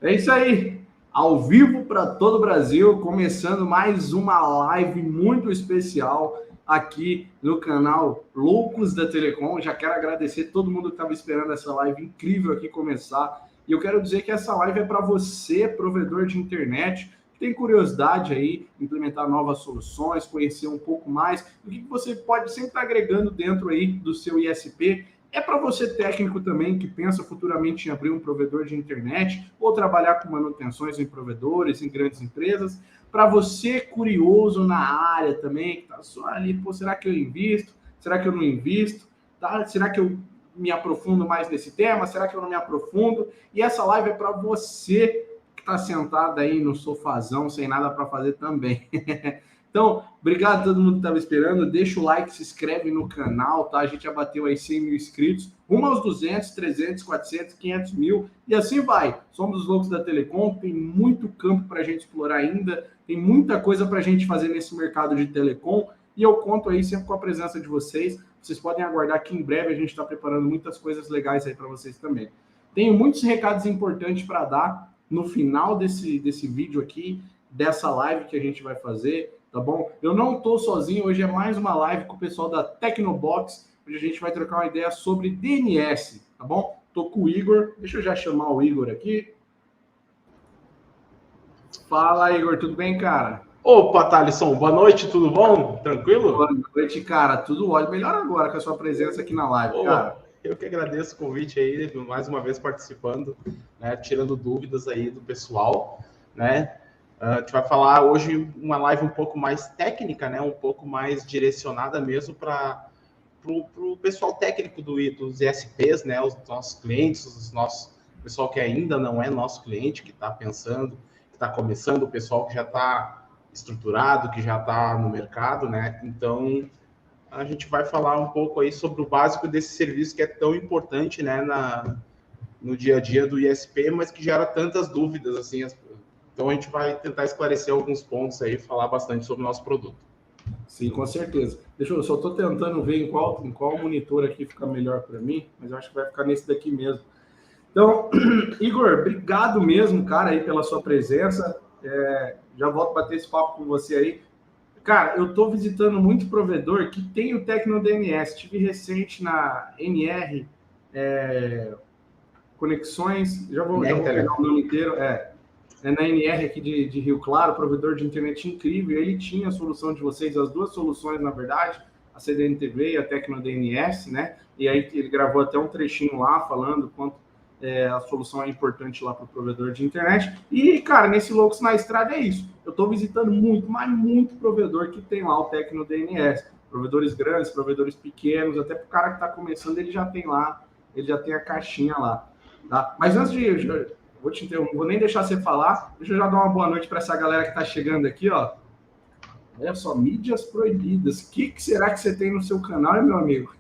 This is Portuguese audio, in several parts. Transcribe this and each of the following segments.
É isso aí, ao vivo para todo o Brasil, começando mais uma live muito especial aqui no canal Loucos da Telecom. Já quero agradecer todo mundo que estava esperando essa live incrível aqui começar. E eu quero dizer que essa live é para você, provedor de internet, que tem curiosidade aí, implementar novas soluções, conhecer um pouco mais do que você pode sempre estar agregando dentro aí do seu ISP. É para você técnico também que pensa futuramente em abrir um provedor de internet ou trabalhar com manutenções em provedores, em grandes empresas. Para você curioso na área também, que está só ali, pô, será que eu invisto? Será que eu não invisto? Tá? Será que eu me aprofundo mais nesse tema? Será que eu não me aprofundo? E essa live é para você que está sentado aí no sofazão sem nada para fazer também. Então, obrigado a todo mundo que estava esperando. Deixa o like, se inscreve no canal, tá? A gente já bateu aí 100 mil inscritos. Rumo aos 200, 300, 400, 500 mil. E assim vai. Somos os loucos da Telecom. Tem muito campo para a gente explorar ainda. Tem muita coisa para a gente fazer nesse mercado de telecom. E eu conto aí sempre com a presença de vocês. Vocês podem aguardar que em breve a gente está preparando muitas coisas legais aí para vocês também. Tenho muitos recados importantes para dar no final desse vídeo aqui, dessa live que a gente vai fazer. Tá bom? Eu não estou sozinho, hoje é mais uma live com o pessoal da Tecnobox, onde a gente vai trocar uma ideia sobre DNS, tá bom? Tô com o Igor, deixa eu já chamar o Igor aqui. Fala, Igor, tudo bem, cara? Opa, Thalisson, boa noite, tudo bom? Tranquilo? Boa noite, cara, tudo ótimo. Melhor agora com a sua presença aqui na live, cara. Eu que agradeço o convite aí, mais uma vez participando, né, tirando dúvidas aí do pessoal, né? A gente vai falar hoje uma live um pouco mais técnica, né? Um pouco mais direcionada mesmo para o pessoal técnico dos ISPs, né? Os nossos clientes, o pessoal que ainda não é nosso cliente, que está pensando, que está começando, o pessoal que já está estruturado, que já está no mercado, né? Então, a gente vai falar um pouco aí sobre o básico desse serviço que é tão importante, né, no dia a dia do ISP, mas que gera tantas dúvidas, assim. Então, a gente vai tentar esclarecer alguns pontos aí, falar bastante sobre o nosso produto. Sim, com certeza. Eu só estou tentando ver em qual monitor aqui fica melhor para mim, mas eu acho que vai ficar nesse daqui mesmo. Então, Igor, obrigado mesmo, cara, aí pela sua presença. Já volto a bater esse papo com você aí. Cara, eu estou visitando muito provedor que tem o TecnoDNS. Estive recente na NR Conexões, já vou pegar o nome inteiro. É na NR aqui de Rio Claro, provedor de internet incrível. Ele tinha a solução de vocês, as duas soluções, na verdade, a CDN-TV e a TecnoDNS, né? E aí ele gravou até um trechinho lá falando quanto a solução é importante lá para o provedor de internet. E, cara, nesse Loucos na Estrada é isso. Eu estou visitando muito, mas muito provedor que tem lá o TecnoDNS. Provedores grandes, provedores pequenos, até para o cara que está começando, ele já tem lá, ele já tem a caixinha lá. Tá? Mas antes de... Vou te interromper, não vou nem deixar você falar. Deixa eu já dar uma boa noite para essa galera que está chegando aqui, ó. Olha só, mídias proibidas. O que será que você tem no seu canal, meu amigo?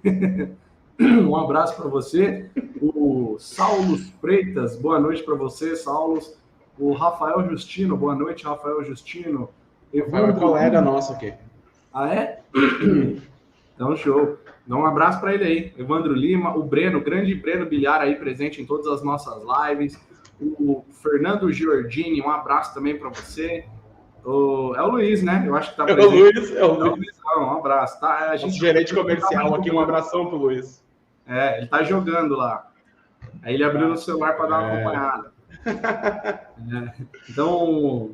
Um abraço para você. O Saulos Freitas, boa noite para você, Saulos. O Rafael Justino, boa noite, Rafael Justino. Evandro, é um colega nosso aqui. Ah, é? Então, show. Dá um abraço para ele aí. Evandro Lima, o Breno, o grande Breno Bilhar aí presente em todas as nossas lives. O Fernando Giordini, um abraço também para você. É o Luiz, né? Eu acho que tá presente. É o Luiz. Um abraço. Tá? A gente gerente comercial aqui, um abração pro Luiz. Ele tá jogando lá. Aí ele abriu no celular para dar uma acompanhada. Então,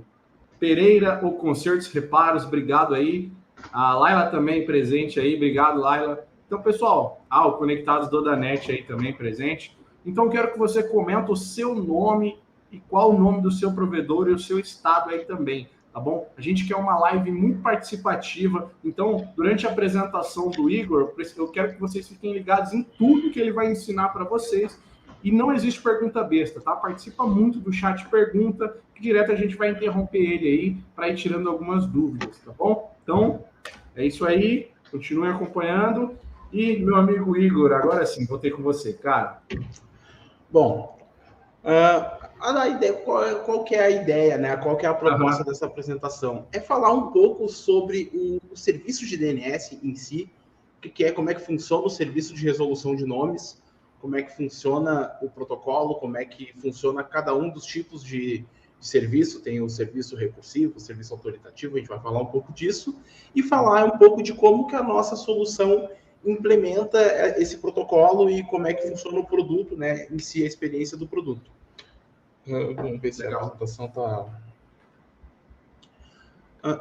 Pereira, o Concertos Reparos, obrigado aí. A Laila também presente aí, obrigado, Laila. Então, pessoal, o Conectados do Danet aí também presente. Então, quero que você comente o seu nome e qual o nome do seu provedor e o seu estado aí também, tá bom? A gente quer uma live muito participativa, então, durante a apresentação do Igor, eu quero que vocês fiquem ligados em tudo que ele vai ensinar para vocês. E não existe pergunta besta, tá? Participa muito do chat pergunta, que direto a gente vai interromper ele aí para ir tirando algumas dúvidas, tá bom? Então, é isso aí. Continuem acompanhando. E, meu amigo Igor, agora sim, voltei com você, cara. Bom, qual que é a ideia, né? Qual que é a proposta dessa apresentação? É falar um pouco sobre o serviço de DNS em si, o que é, como é que funciona o serviço de resolução de nomes, como é que funciona o protocolo, como é que funciona cada um dos tipos de serviço. Tem o serviço recursivo, o serviço autoritativo, a gente vai falar um pouco disso, e falar um pouco de como que a nossa solução implementa esse protocolo e como é que funciona o produto, né, em si, a experiência do produto. Vamos ver se a apresentação está...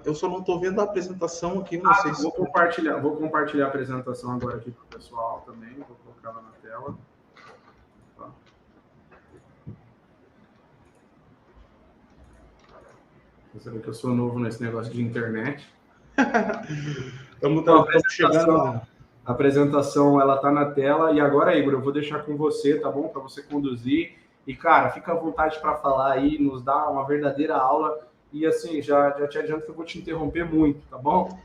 eu só não estou vendo a apresentação aqui, eu não sei se... Vou compartilhar a apresentação agora aqui para o pessoal também, vou colocar ela na tela. Tá. Você vê que eu sou novo nesse negócio de internet. Estamos chegando... A apresentação, ela tá na tela. E agora, Igor, eu vou deixar com você, tá bom? Para você conduzir. E, cara, fica à vontade para falar aí, nos dá uma verdadeira aula. E, assim, já te adianto que eu vou te interromper muito, tá bom?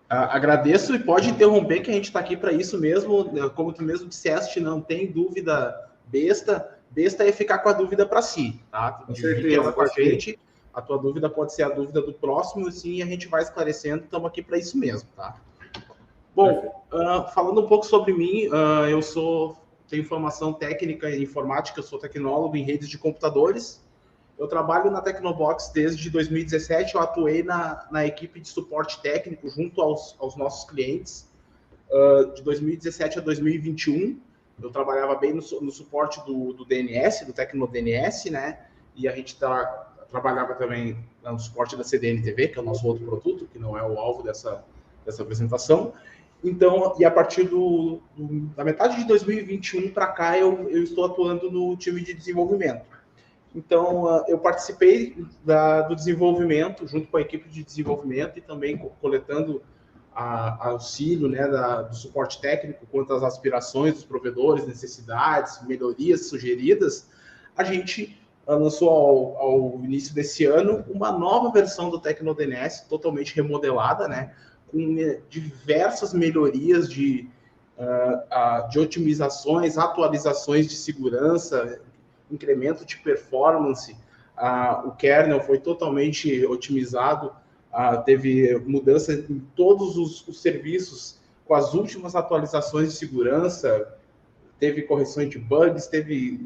Agradeço e pode interromper, que a gente está aqui para isso mesmo. Como tu mesmo disseste, não tem dúvida besta. Besta é ficar com a dúvida para si, tá? Com certeza, ela com a gente. A tua dúvida pode ser a dúvida do próximo, sim, a gente vai esclarecendo. Estamos aqui para isso mesmo, tá? Bom, falando um pouco sobre mim, tenho formação técnica em informática, eu sou tecnólogo em redes de computadores. Eu trabalho na Tecnobox desde 2017, eu atuei na equipe de suporte técnico junto aos nossos clientes. De 2017 a 2021, eu trabalhava bem no suporte do DNS, do TecnoDNS, né? E a gente trabalhava também no suporte da CDN-TV, que é o nosso outro produto, que não é o alvo dessa apresentação. Então, e a partir da metade de 2021 para cá, eu estou atuando no time de desenvolvimento. Então, eu participei do desenvolvimento, junto com a equipe de desenvolvimento, e também coletando auxílio, né, do suporte técnico quanto às aspirações dos provedores, necessidades, melhorias sugeridas. A gente lançou ao início desse ano uma nova versão do TecnoDNS, totalmente remodelada, né, com diversas melhorias de otimizações, atualizações de segurança, incremento de performance. O kernel foi totalmente otimizado, teve mudança em todos os serviços com as últimas atualizações de segurança, teve correções de bugs, teve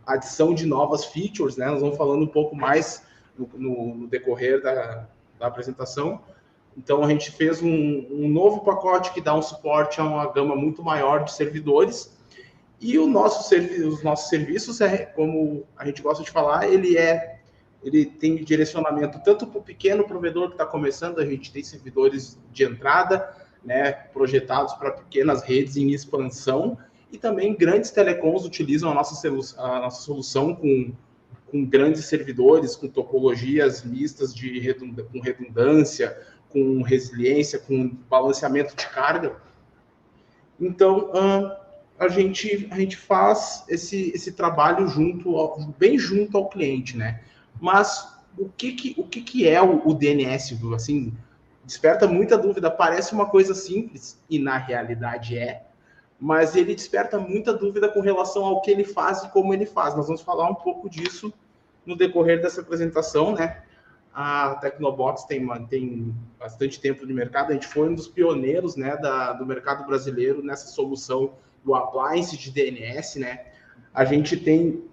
adição de novas features, né? Nós vamos falando um pouco mais no decorrer da apresentação. Então, a gente fez um novo pacote que dá um suporte a uma gama muito maior de servidores. E os nossos serviços, como a gente gosta de falar, ele tem direcionamento tanto para o pequeno provedor que está começando, a gente tem servidores de entrada, né, projetados para pequenas redes em expansão, e também grandes telecoms utilizam a nossa solução com grandes servidores, com topologias mistas com redundância, com resiliência, com balanceamento de carga. Então, a gente faz esse trabalho bem junto ao cliente, né? Mas o que é o DNS? Assim, desperta muita dúvida. Parece uma coisa simples, e na realidade mas ele desperta muita dúvida com relação ao que ele faz e como ele faz. Nós vamos falar um pouco disso no decorrer dessa apresentação, né? A Tecnobox tem bastante tempo de mercado, a gente foi um dos pioneiros, né, do mercado brasileiro nessa solução do appliance de DNS, né? A gente tem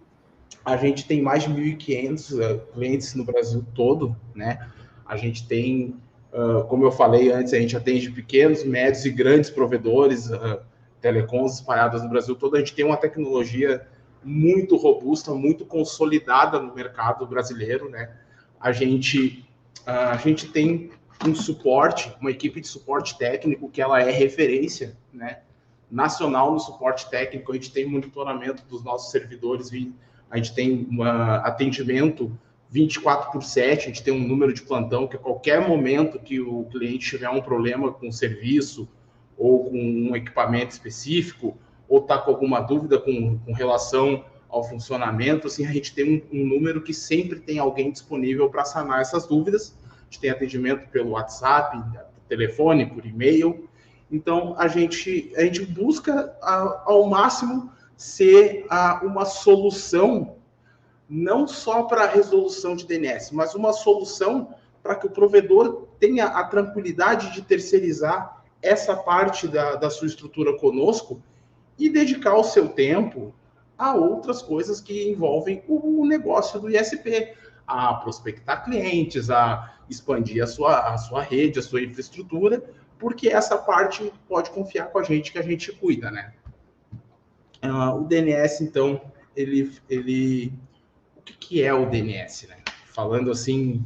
mais de 1.500 clientes no Brasil todo, né? A gente tem, como eu falei antes, a gente atende pequenos, médios e grandes provedores, telecoms espalhados no Brasil todo. A gente tem uma tecnologia muito robusta, muito consolidada no mercado brasileiro, né? A gente tem um suporte, uma equipe de suporte técnico que ela é referência, né, nacional no suporte técnico. A gente tem monitoramento dos nossos servidores, a gente tem atendimento 24/7, a gente tem um número de plantão que a qualquer momento que o cliente tiver um problema com o serviço ou com um equipamento específico, ou está com alguma dúvida com relação ao funcionamento, assim, a gente tem um número que sempre tem alguém disponível para sanar essas dúvidas. A gente tem atendimento pelo WhatsApp, por telefone, por e-mail. Então, a gente busca ao máximo ser uma solução não só para a resolução de DNS, mas uma solução para que o provedor tenha a tranquilidade de terceirizar essa parte da sua estrutura conosco e dedicar o seu tempo a outras coisas que envolvem o negócio do ISP, a prospectar clientes, a expandir a sua rede, a sua infraestrutura, porque essa parte pode confiar com a gente que a gente cuida, né? O DNS, então, o que é o DNS, né? Falando assim,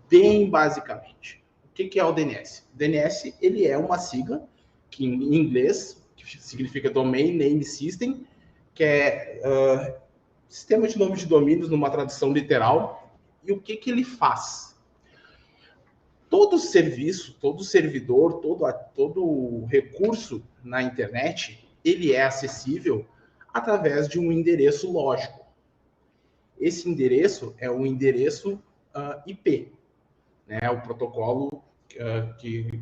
bem basicamente. O que é o DNS? O DNS, ele é uma sigla que em inglês que significa Domain Name System, que é sistema de nome de domínios numa tradução literal. E o que ele faz? Todo serviço, todo servidor, todo recurso na internet, ele é acessível através de um endereço lógico. Esse endereço é o endereço IP, né? O protocolo que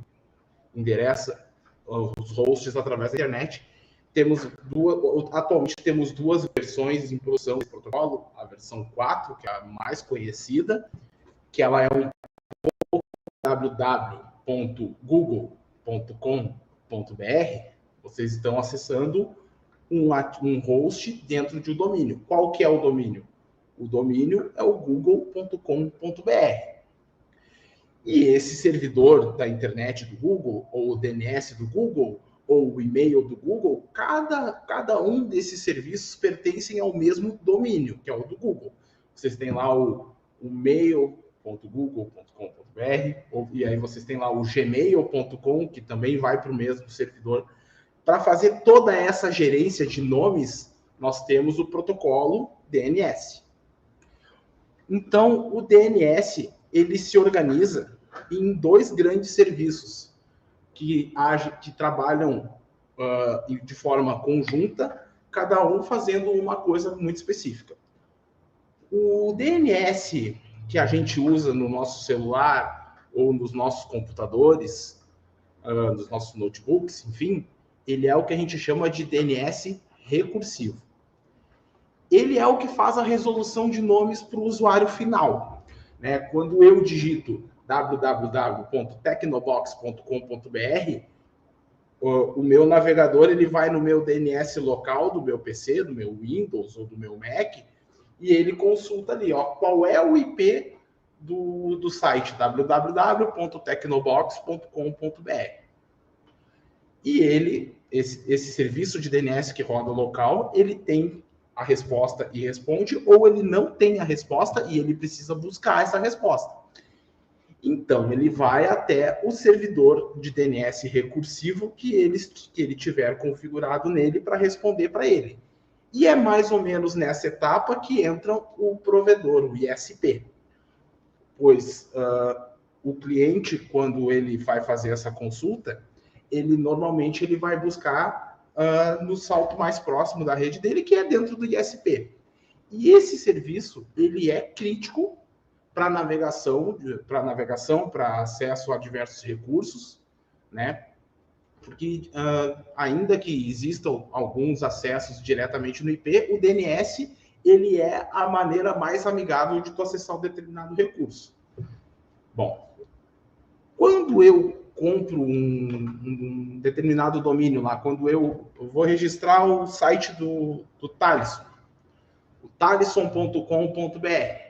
endereça os hosts através da internet. Atualmente temos duas versões em produção do protocolo, a versão 4, que é a mais conhecida, que ela é um www.google.com.br. Vocês estão acessando um host dentro de um domínio. Qual que é o domínio? O domínio é o google.com.br. E esse servidor da internet do Google, ou o DNS do Google, ou o e-mail do Google, cada um desses serviços pertencem ao mesmo domínio, que é o do Google. Vocês têm lá o mail.google.com.br, e aí vocês têm lá o gmail.com, que também vai para o mesmo servidor. Para fazer toda essa gerência de nomes, nós temos o protocolo DNS. Então, o DNS, ele se organiza em dois grandes serviços que trabalham de forma conjunta, cada um fazendo uma coisa muito específica. O DNS que a gente usa no nosso celular ou nos nossos computadores, nos nossos notebooks, enfim, ele é o que a gente chama de DNS recursivo. Ele é o que faz a resolução de nomes para o usuário final, né? Quando eu digito www.tecnobox.com.br, o meu navegador ele vai no meu DNS local do meu PC, do meu Windows ou do meu Mac, e ele consulta ali, qual é o IP do site www.tecnobox.com.br. E esse serviço de DNS que roda local, ele tem a resposta e responde, ou ele não tem a resposta e ele precisa buscar essa resposta. Então, ele vai até o servidor de DNS recursivo que ele tiver configurado nele para responder para ele. E é mais ou menos nessa etapa que entra o provedor, o ISP. Pois o cliente, quando ele vai fazer essa consulta, normalmente ele vai buscar no salto mais próximo da rede dele, que é dentro do ISP. E esse serviço, ele é crítico para navegação, para acesso a diversos recursos, né? Porque ainda que existam alguns acessos diretamente no IP, o DNS ele é a maneira mais amigável de tu acessar um determinado recurso. Bom, quando eu compro um determinado domínio lá, quando eu vou registrar o site do Thaleson, o thaleson.com.br,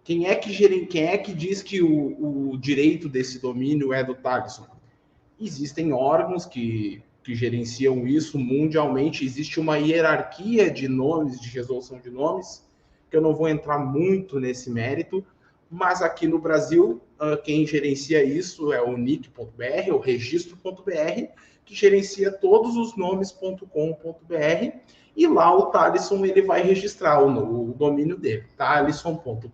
quem é que diz que o direito desse domínio é do Thaleson? Existem órgãos que gerenciam isso mundialmente, existe uma hierarquia de nomes, de resolução de nomes, que eu não vou entrar muito nesse mérito, mas aqui no Brasil, quem gerencia isso é o nic.br, o registro.br, que gerencia todos os nomes.com.br, e lá o Thaleson ele vai registrar o domínio dele, thaleson.com.br,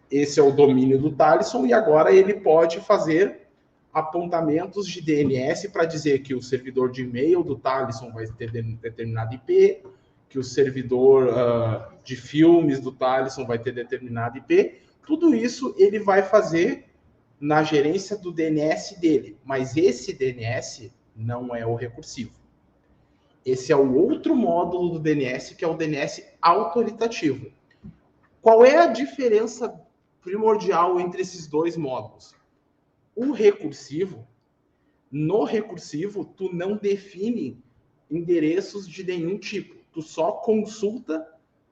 esse é o domínio do Thaleson, e agora ele pode fazer apontamentos de DNS para dizer que o servidor de e-mail do Thaleson vai ter determinado IP, que o servidor de filmes do Thaleson vai ter determinado IP. Tudo isso ele vai fazer na gerência do DNS dele, mas esse DNS não é o recursivo. Esse é o outro módulo do DNS, que é o DNS autoritativo. Qual é a diferença primordial entre esses dois módulos? O recursivo, no recursivo, tu não define endereços de nenhum tipo. Tu só consulta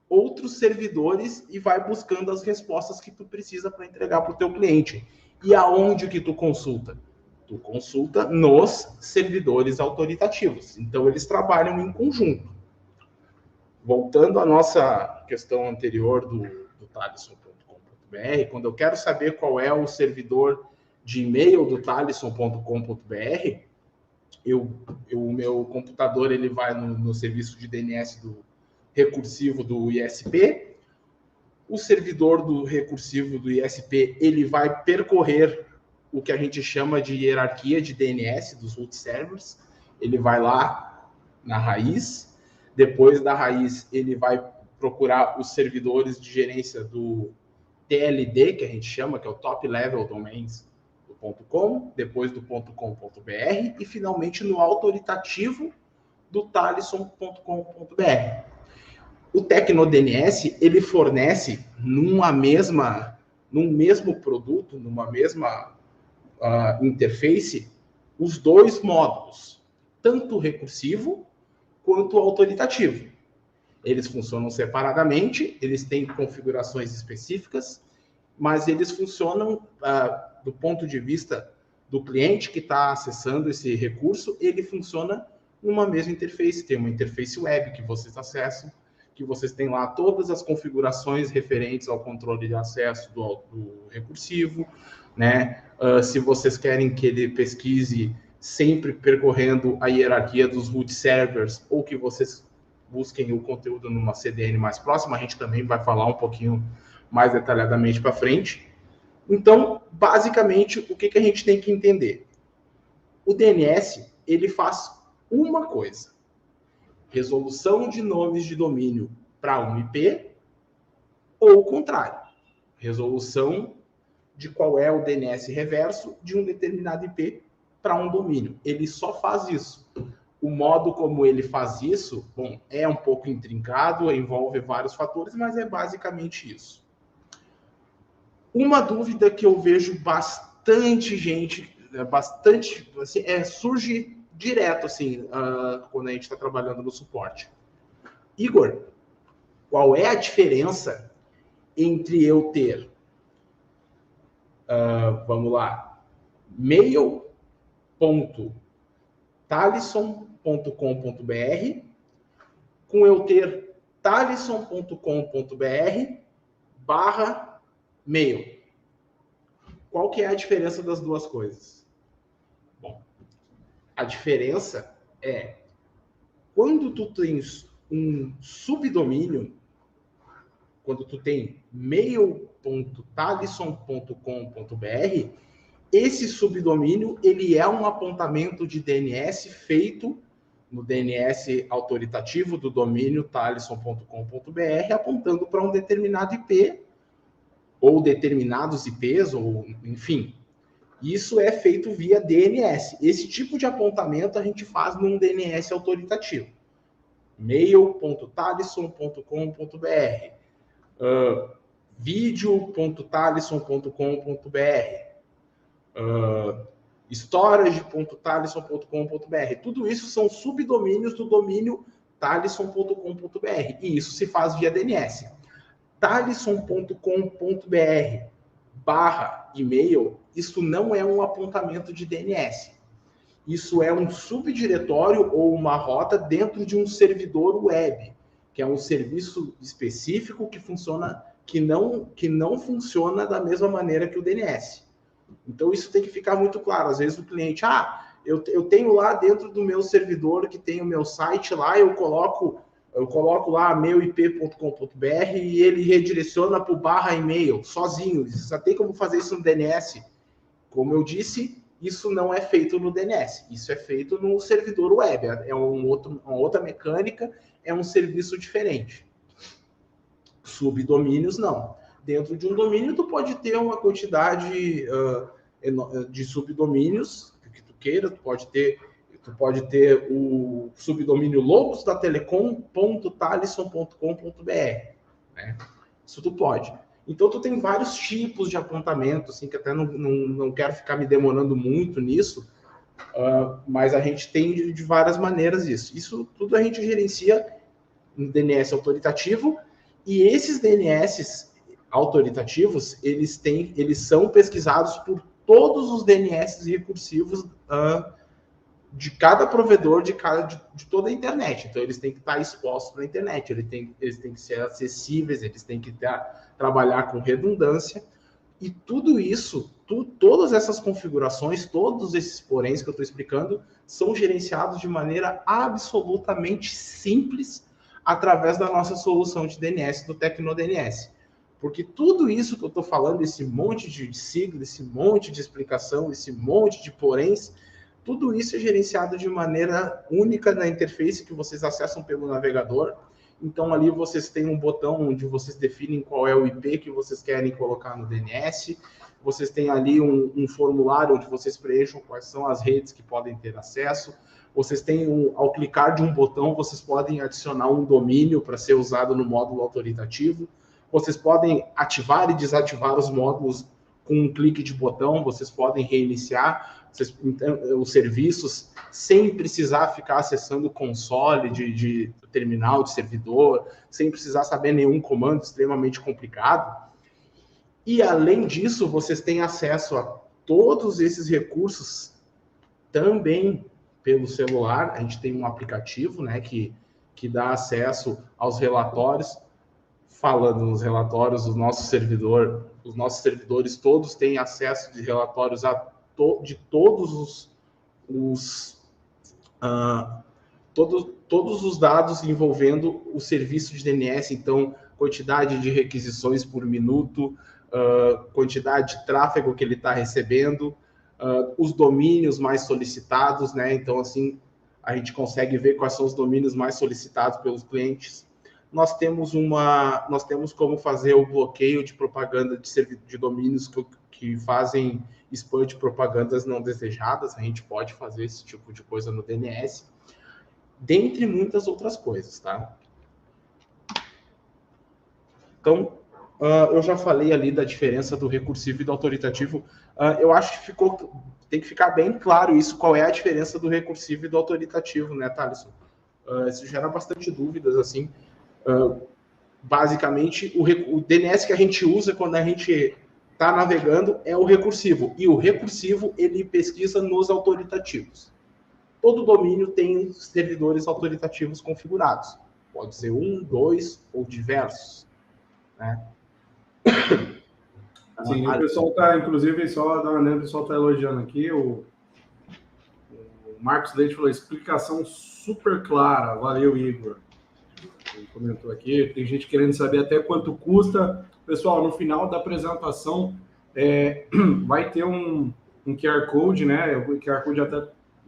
outros servidores e vai buscando as respostas que tu precisa para entregar para o teu cliente. E aonde que tu consulta? Tu consulta nos servidores autoritativos. Então, eles trabalham em conjunto. Voltando à nossa questão anterior do Talisson.com.br, quando eu quero saber qual é o servidor de e-mail do Talisson.com.br, o meu computador ele vai no serviço de DNS do recursivo do ISP. O servidor do recursivo do ISP ele vai percorrer o que a gente chama de hierarquia de DNS dos root servers. Ele vai lá na raiz. Depois da raiz, ele vai procurar os servidores de gerência do TLD, que a gente chama, que é o Top Level Domains do .com, depois do .com.br e, finalmente, no autoritativo do Talisson.com.br. O TecnoDNS, ele fornece num mesmo produto, numa mesma interface, os dois módulos, tanto recursivo quanto autoritativo. Eles funcionam separadamente, eles têm configurações específicas, mas eles funcionam do ponto de vista do cliente que está acessando esse recurso, ele funciona numa mesma interface. Tem uma interface web que vocês acessam, que vocês têm lá todas as configurações referentes ao controle de acesso do recursivo, né? Se vocês querem que ele pesquise sempre percorrendo a hierarquia dos root servers, ou que vocês busquem o conteúdo numa CDN mais próxima, a gente também vai falar um pouquinho mais detalhadamente para frente. Então, basicamente, o que a gente tem que entender? O DNS, ele faz uma coisa: resolução de nomes de domínio para um IP, ou o contrário, resolução de qual é o DNS reverso de um determinado IP para um domínio. Ele só faz isso. O modo como ele faz isso, bom, é um pouco intrincado, envolve vários fatores, mas é basicamente isso. Uma dúvida que eu vejo bastante gente, assim, surge direto, assim, quando a gente está trabalhando no suporte. Igor, qual é a diferença entre eu ter, vamos lá, mail.talisson.com.br com eu ter talisson.com.br/mail? Qual que é a diferença das duas coisas? Bom, a diferença é quando tu tens um subdomínio, quando tu tem mail.talisson.com.br, esse subdomínio ele é um apontamento de DNS feito no DNS autoritativo do domínio talisson.com.br, apontando para um determinado IP, ou determinados IPs, ou enfim. Isso é feito via DNS. Esse tipo de apontamento a gente faz num DNS autoritativo. mail.talisson.com.br, video.talisson.com.br, storage.talisson.com.br. Tudo isso são subdomínios do domínio talisson.com.br. E isso se faz via DNS. talisson.com.br/e-mail, isso não é um apontamento de DNS. Isso é um subdiretório ou uma rota dentro de um servidor web, que é um serviço específico que funciona, que não funciona da mesma maneira que o DNS. Então, isso tem que ficar muito claro. Às vezes o cliente, eu tenho lá dentro do meu servidor que tem o meu site lá, eu coloco lá meuip.com.br e ele redireciona para o /e-mail sozinho. Só tem como fazer isso no DNS. Como eu disse, isso não é feito no DNS. Isso é feito no servidor web. É uma outra mecânica, é um serviço diferente. Subdomínios, não. Dentro de um domínio, tu pode ter uma quantidade de subdomínios que tu queira. Tu pode ter o subdomínio logosdatelecom.talisson.com.br, né? Isso tu pode. Então, tu tem vários tipos de apontamento, assim, que até não quero ficar me demorando muito nisso, Mas a gente tem de várias maneiras isso. Isso tudo a gente gerencia no DNS autoritativo, e esses DNS autoritativos, eles são pesquisados por todos os DNS recursivos de cada provedor, de toda a internet. Então, eles têm que estar expostos na internet, eles têm que ser acessíveis, eles têm que trabalhar com redundância, e tudo isso, todas essas configurações, todos esses poréns que eu estou explicando, são gerenciados de maneira absolutamente simples através da nossa solução de DNS, do TecnoDNS. Porque tudo isso que eu estou falando, esse monte de sigla, esse monte de explicação, esse monte de poréns, tudo isso é gerenciado de maneira única na interface que vocês acessam pelo navegador. Então, ali vocês têm um botão onde vocês definem qual é o IP que vocês querem colocar no DNS. Vocês têm ali um formulário onde vocês preenchem quais são as redes que podem ter acesso. Vocês têm, ao clicar de um botão, vocês podem adicionar um domínio para ser usado no módulo autoritativo. Vocês podem ativar e desativar os módulos com um clique de botão. Vocês podem reiniciar os serviços sem precisar ficar acessando o console de terminal de servidor, sem precisar saber nenhum comando extremamente complicado. E, além disso, vocês têm acesso a todos esses recursos também pelo celular. A gente tem um aplicativo, né, que dá acesso aos relatórios. Falando nos relatórios, os nossos servidores todos têm acesso de relatórios de todos todos os dados envolvendo o serviço de DNS. Então, quantidade de requisições por minuto, quantidade de tráfego que ele está recebendo, os domínios mais solicitados, né? Então, assim, a gente consegue ver quais são os domínios mais solicitados pelos clientes. Nós temos como fazer o bloqueio de propaganda de domínios que fazem spam de propagandas não desejadas. A gente pode fazer esse tipo de coisa no DNS, dentre muitas outras coisas, tá? Então, eu já falei ali da diferença do recursivo e do autoritativo. Eu acho que tem que ficar bem claro isso, qual é a diferença do recursivo e do autoritativo, né, Thaleson? Isso gera bastante dúvidas, assim. Basicamente, o DNS que a gente usa quando a gente está navegando é o recursivo. E o recursivo, ele pesquisa nos autoritativos. Todo domínio tem servidores autoritativos configurados. Pode ser 1, 2 ou diversos, né? Sim, o pessoal está, inclusive, só da maneira, o pessoal está elogiando aqui. O Marcos Leite falou: explicação super clara. Valeu, Igor. Ele comentou aqui. Tem gente querendo saber até quanto custa. Pessoal, no final da apresentação vai ter um QR Code, né? O QR Code já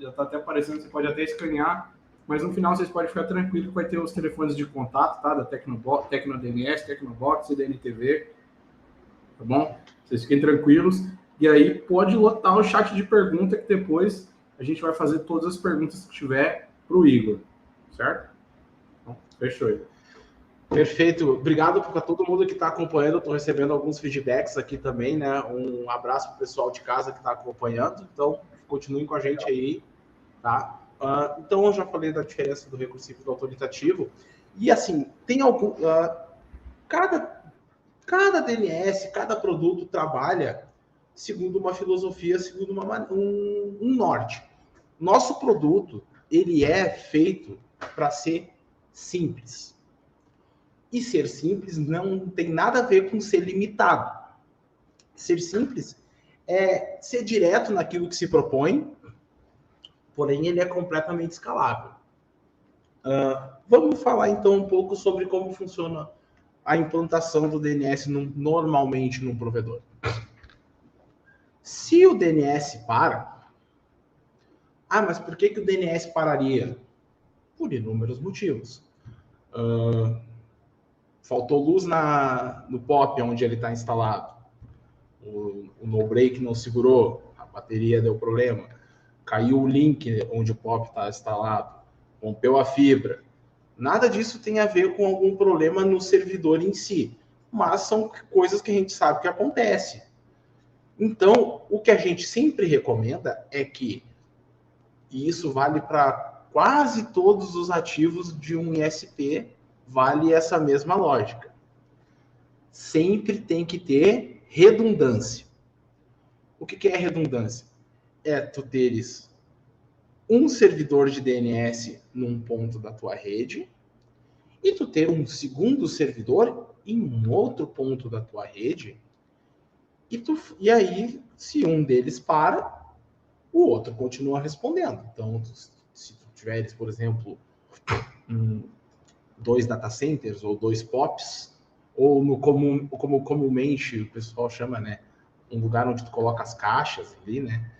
está até aparecendo, você pode até escanear, mas no final vocês podem ficar tranquilos que vai ter os telefones de contato, tá? Da TecnoDNS, Tecnobox e da NTV, tá bom? Vocês fiquem tranquilos. E aí pode lotar o chat de pergunta, que depois a gente vai fazer todas as perguntas que tiver para o Igor, certo? Então, fechou, Igor. Perfeito. Obrigado para todo mundo que está acompanhando. Estou recebendo alguns feedbacks aqui também, né? Um abraço para o pessoal de casa que está acompanhando. Então, continuem com a gente aí, tá? Então, eu já falei da diferença do recursivo e do autoritativo. E, assim, tem algum... Cada DNS, cada produto trabalha segundo uma filosofia, segundo um norte. Nosso produto, ele é feito para ser simples. E ser simples não tem nada a ver com ser limitado. Ser simples é ser direto naquilo que se propõe, porém ele é completamente escalável. Vamos falar então um pouco sobre como funciona a implantação do DNS normalmente num provedor. Se o DNS para... mas por que o DNS pararia? Por inúmeros motivos. Faltou luz no POP onde ele está instalado. O no-break não segurou, a bateria deu problema. Caiu o link onde o POP está instalado. Rompeu a fibra. Nada disso tem a ver com algum problema no servidor em si. Mas são coisas que a gente sabe que acontece. Então, o que a gente sempre recomenda é que e isso vale para quase todos os ativos de um ISP, vale essa mesma lógica. Sempre tem que ter redundância. O que é redundância? É tu teres um servidor de DNS num ponto da tua rede e tu ter um segundo servidor em um outro ponto da tua rede e aí, se um deles para, o outro continua respondendo. Então, se tu tiveres, por exemplo, 2 data centers ou 2 POPs, ou como comumente o pessoal chama, né, um lugar onde tu coloca as caixas ali, né,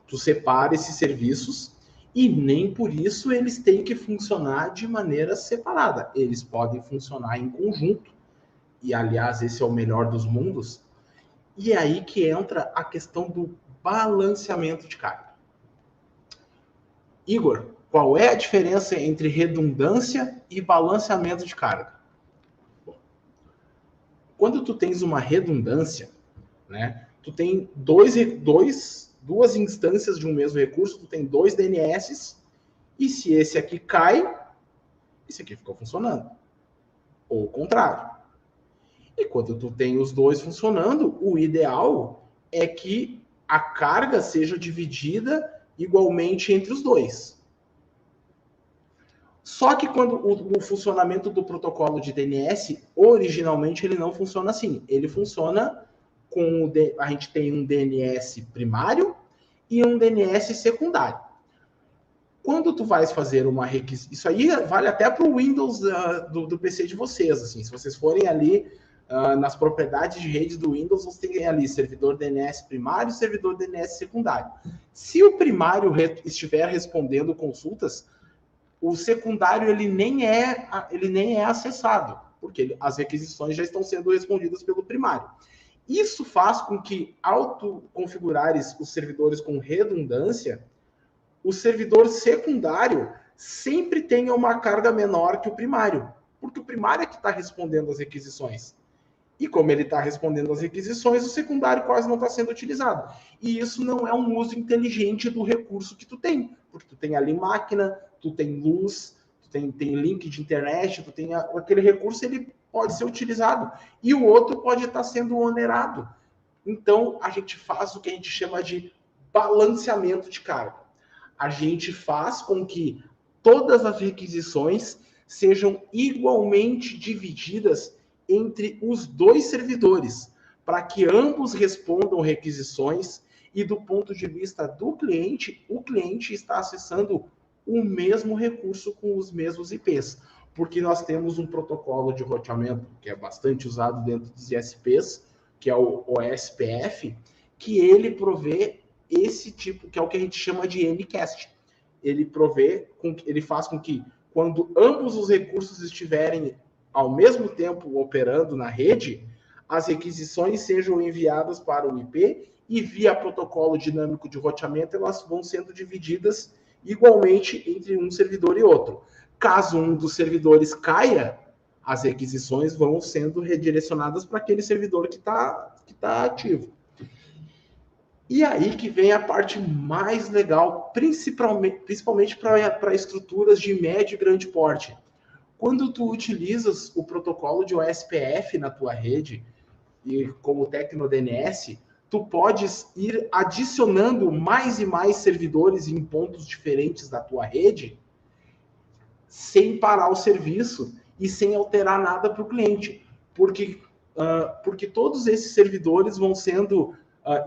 tu separa esses serviços e nem por isso eles têm que funcionar de maneira separada. Eles podem funcionar em conjunto. E, aliás, esse é o melhor dos mundos. E é aí que entra a questão do balanceamento de carga. Igor, qual é a diferença entre redundância e balanceamento de carga? Bom, quando tu tens uma redundância, né, tu tem duas instâncias de um mesmo recurso, tu tem 2 DNS, e se esse aqui cai, esse aqui ficou funcionando. Ou o contrário. E quando tu tem os dois funcionando, o ideal é que a carga seja dividida igualmente entre os dois. Só que quando o funcionamento do protocolo de DNS, originalmente ele não funciona assim. Ele funciona com a gente tem um DNS primário e um DNS secundário. Quando tu vais fazer uma requisição, isso aí vale até para o Windows do PC de vocês, assim, se vocês forem ali nas propriedades de rede do Windows, você tem ali servidor DNS primário e servidor DNS secundário. Se o primário estiver respondendo consultas, o secundário ele nem é acessado, porque as requisições já estão sendo respondidas pelo primário. Isso faz com que, ao tu configurares os servidores com redundância, o servidor secundário sempre tenha uma carga menor que o primário, porque o primário é que está respondendo as requisições. E como ele está respondendo às requisições, o secundário quase não está sendo utilizado. E isso não é um uso inteligente do recurso que tu tem, porque tu tem ali máquina, tu tem luz, tu tem link de internet, tu tem aquele recurso, ele pode ser utilizado. E o outro pode estar sendo onerado. Então, a gente faz o que a gente chama de balanceamento de carga. A gente faz com que todas as requisições sejam igualmente divididas entre os dois servidores, para que ambos respondam requisições e do ponto de vista do cliente, o cliente está acessando o mesmo recurso com os mesmos IPs, porque nós temos um protocolo de roteamento que é bastante usado dentro dos ISPs, que é o OSPF, que ele provê esse tipo, que é o que a gente chama de Ncast. Ele faz com que, quando ambos os recursos estiverem ao mesmo tempo operando na rede, as requisições sejam enviadas para o IP e via protocolo dinâmico de roteamento elas vão sendo divididas igualmente entre um servidor e outro. Caso um dos servidores caia, as requisições vão sendo redirecionadas para aquele servidor que tá ativo. E aí que vem a parte mais legal, principalmente para estruturas de médio e grande porte. Quando tu utilizas o protocolo de OSPF na tua rede, e como TecnoDNS, tu podes ir adicionando mais e mais servidores em pontos diferentes da tua rede, sem parar o serviço e sem alterar nada para o cliente. Porque todos esses servidores vão sendo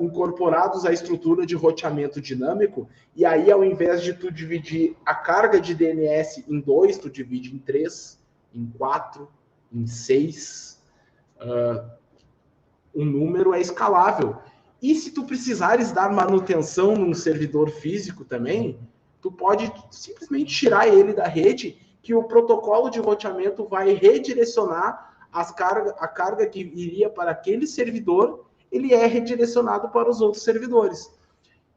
incorporados à estrutura de roteamento dinâmico, e aí, ao invés de tu dividir a carga de DNS em 2, tu divide em 3, em 4, em 6. O número é escalável. E se tu precisares dar manutenção num servidor físico também, tu pode simplesmente tirar ele da rede, que o protocolo de roteamento vai redirecionar a carga que iria para aquele servidor, ele é redirecionado para os outros servidores.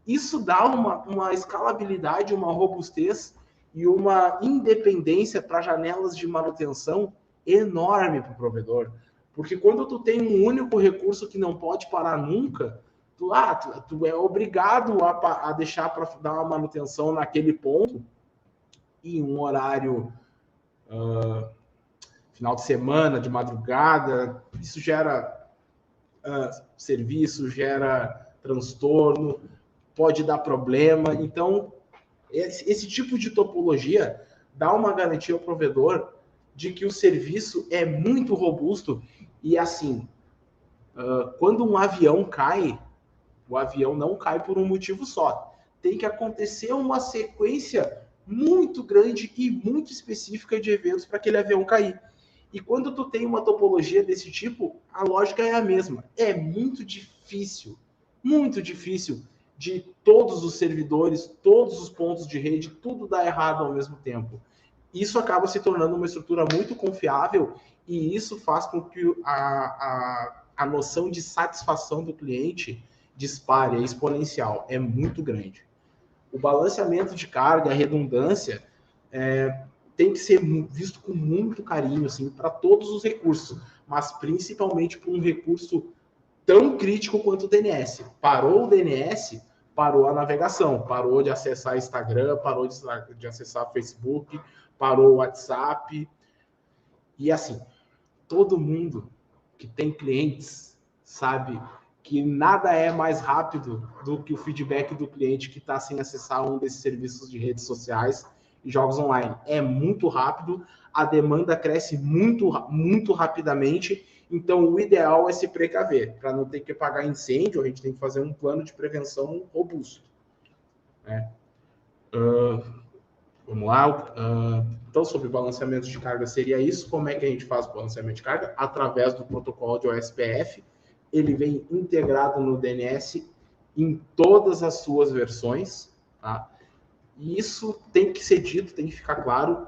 Isso dá uma escalabilidade, uma robustez e uma independência para janelas de manutenção enorme para o provedor. Porque quando tu tem um único recurso que não pode parar nunca, tu é obrigado a deixar para dar uma manutenção naquele ponto em um horário final de semana, de madrugada. Isso gera serviço, gera transtorno, pode dar problema. Então, esse tipo de topologia dá uma garantia ao provedor de que o serviço é muito robusto. E assim, quando um avião cai, o avião não cai por um motivo só. Tem que acontecer uma sequência muito grande e muito específica de eventos para aquele avião cair. E quando tu tem uma topologia desse tipo, a lógica é a mesma. É muito difícil de todos os servidores, todos os pontos de rede, tudo dar errado ao mesmo tempo. Isso acaba se tornando uma estrutura muito confiável e isso faz com que a noção de satisfação do cliente dispare, é exponencial, é muito grande. O balanceamento de carga, a redundância, tem que ser visto com muito carinho, assim, para todos os recursos, mas principalmente para um recurso tão crítico quanto o DNS. Parou o DNS, parou a navegação, parou de acessar Instagram, parou de acessar Facebook, parou o WhatsApp. E assim, todo mundo que tem clientes sabe que nada é mais rápido do que o feedback do cliente que está sem acessar um desses serviços de redes sociais e jogos online. É muito rápido, a demanda cresce muito rapidamente, então o ideal é se precaver. Para não ter que pagar incêndio, a gente tem que fazer um plano de prevenção robusto. Vamos lá. Então, sobre balanceamento de carga, seria isso. Como é que a gente faz o balanceamento de carga? Através do protocolo de OSPF. Ele vem integrado no DNS em todas as suas versões. Tá? E isso tem que ser dito, tem que ficar claro.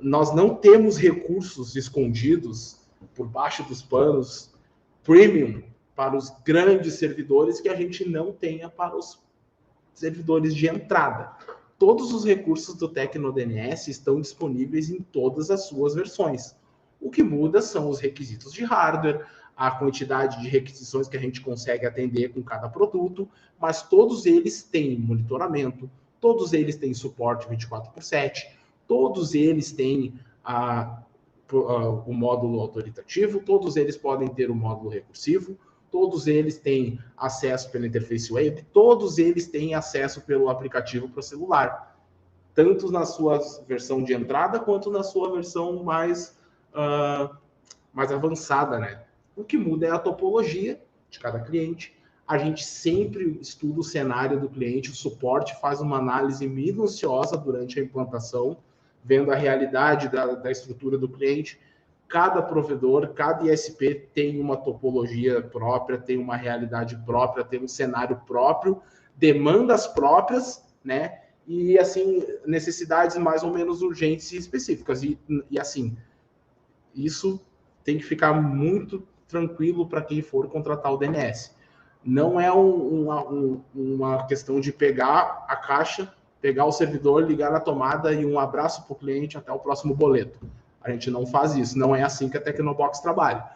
Nós não temos recursos escondidos por baixo dos panos premium para os grandes servidores que a gente não tenha para os servidores de entrada. Todos os recursos do TecnoDNS estão disponíveis em todas as suas versões. O que muda são os requisitos de hardware, a quantidade de requisições que a gente consegue atender com cada produto, mas todos eles têm monitoramento, todos eles têm suporte 24/7, todos eles têm o módulo autoritativo, todos eles podem ter o módulo recursivo, todos eles têm acesso pela interface web, todos eles têm acesso pelo aplicativo para o celular, tanto na sua versão de entrada quanto na sua versão mais avançada, né? O que muda é a topologia de cada cliente. A gente sempre estuda o cenário do cliente, o suporte faz uma análise minuciosa durante a implantação, vendo a realidade da estrutura do cliente. Cada provedor, cada ISP tem uma topologia própria, tem uma realidade própria, tem um cenário próprio, demandas próprias, né? E, assim, necessidades mais ou menos urgentes e específicas. E assim, isso tem que ficar muito tranquilo para quem for contratar o DNS. Não é uma questão de pegar a caixa, pegar o servidor, ligar na tomada e um abraço para o cliente até o próximo boleto. A gente não faz isso, não é assim que a Tecnobox trabalha.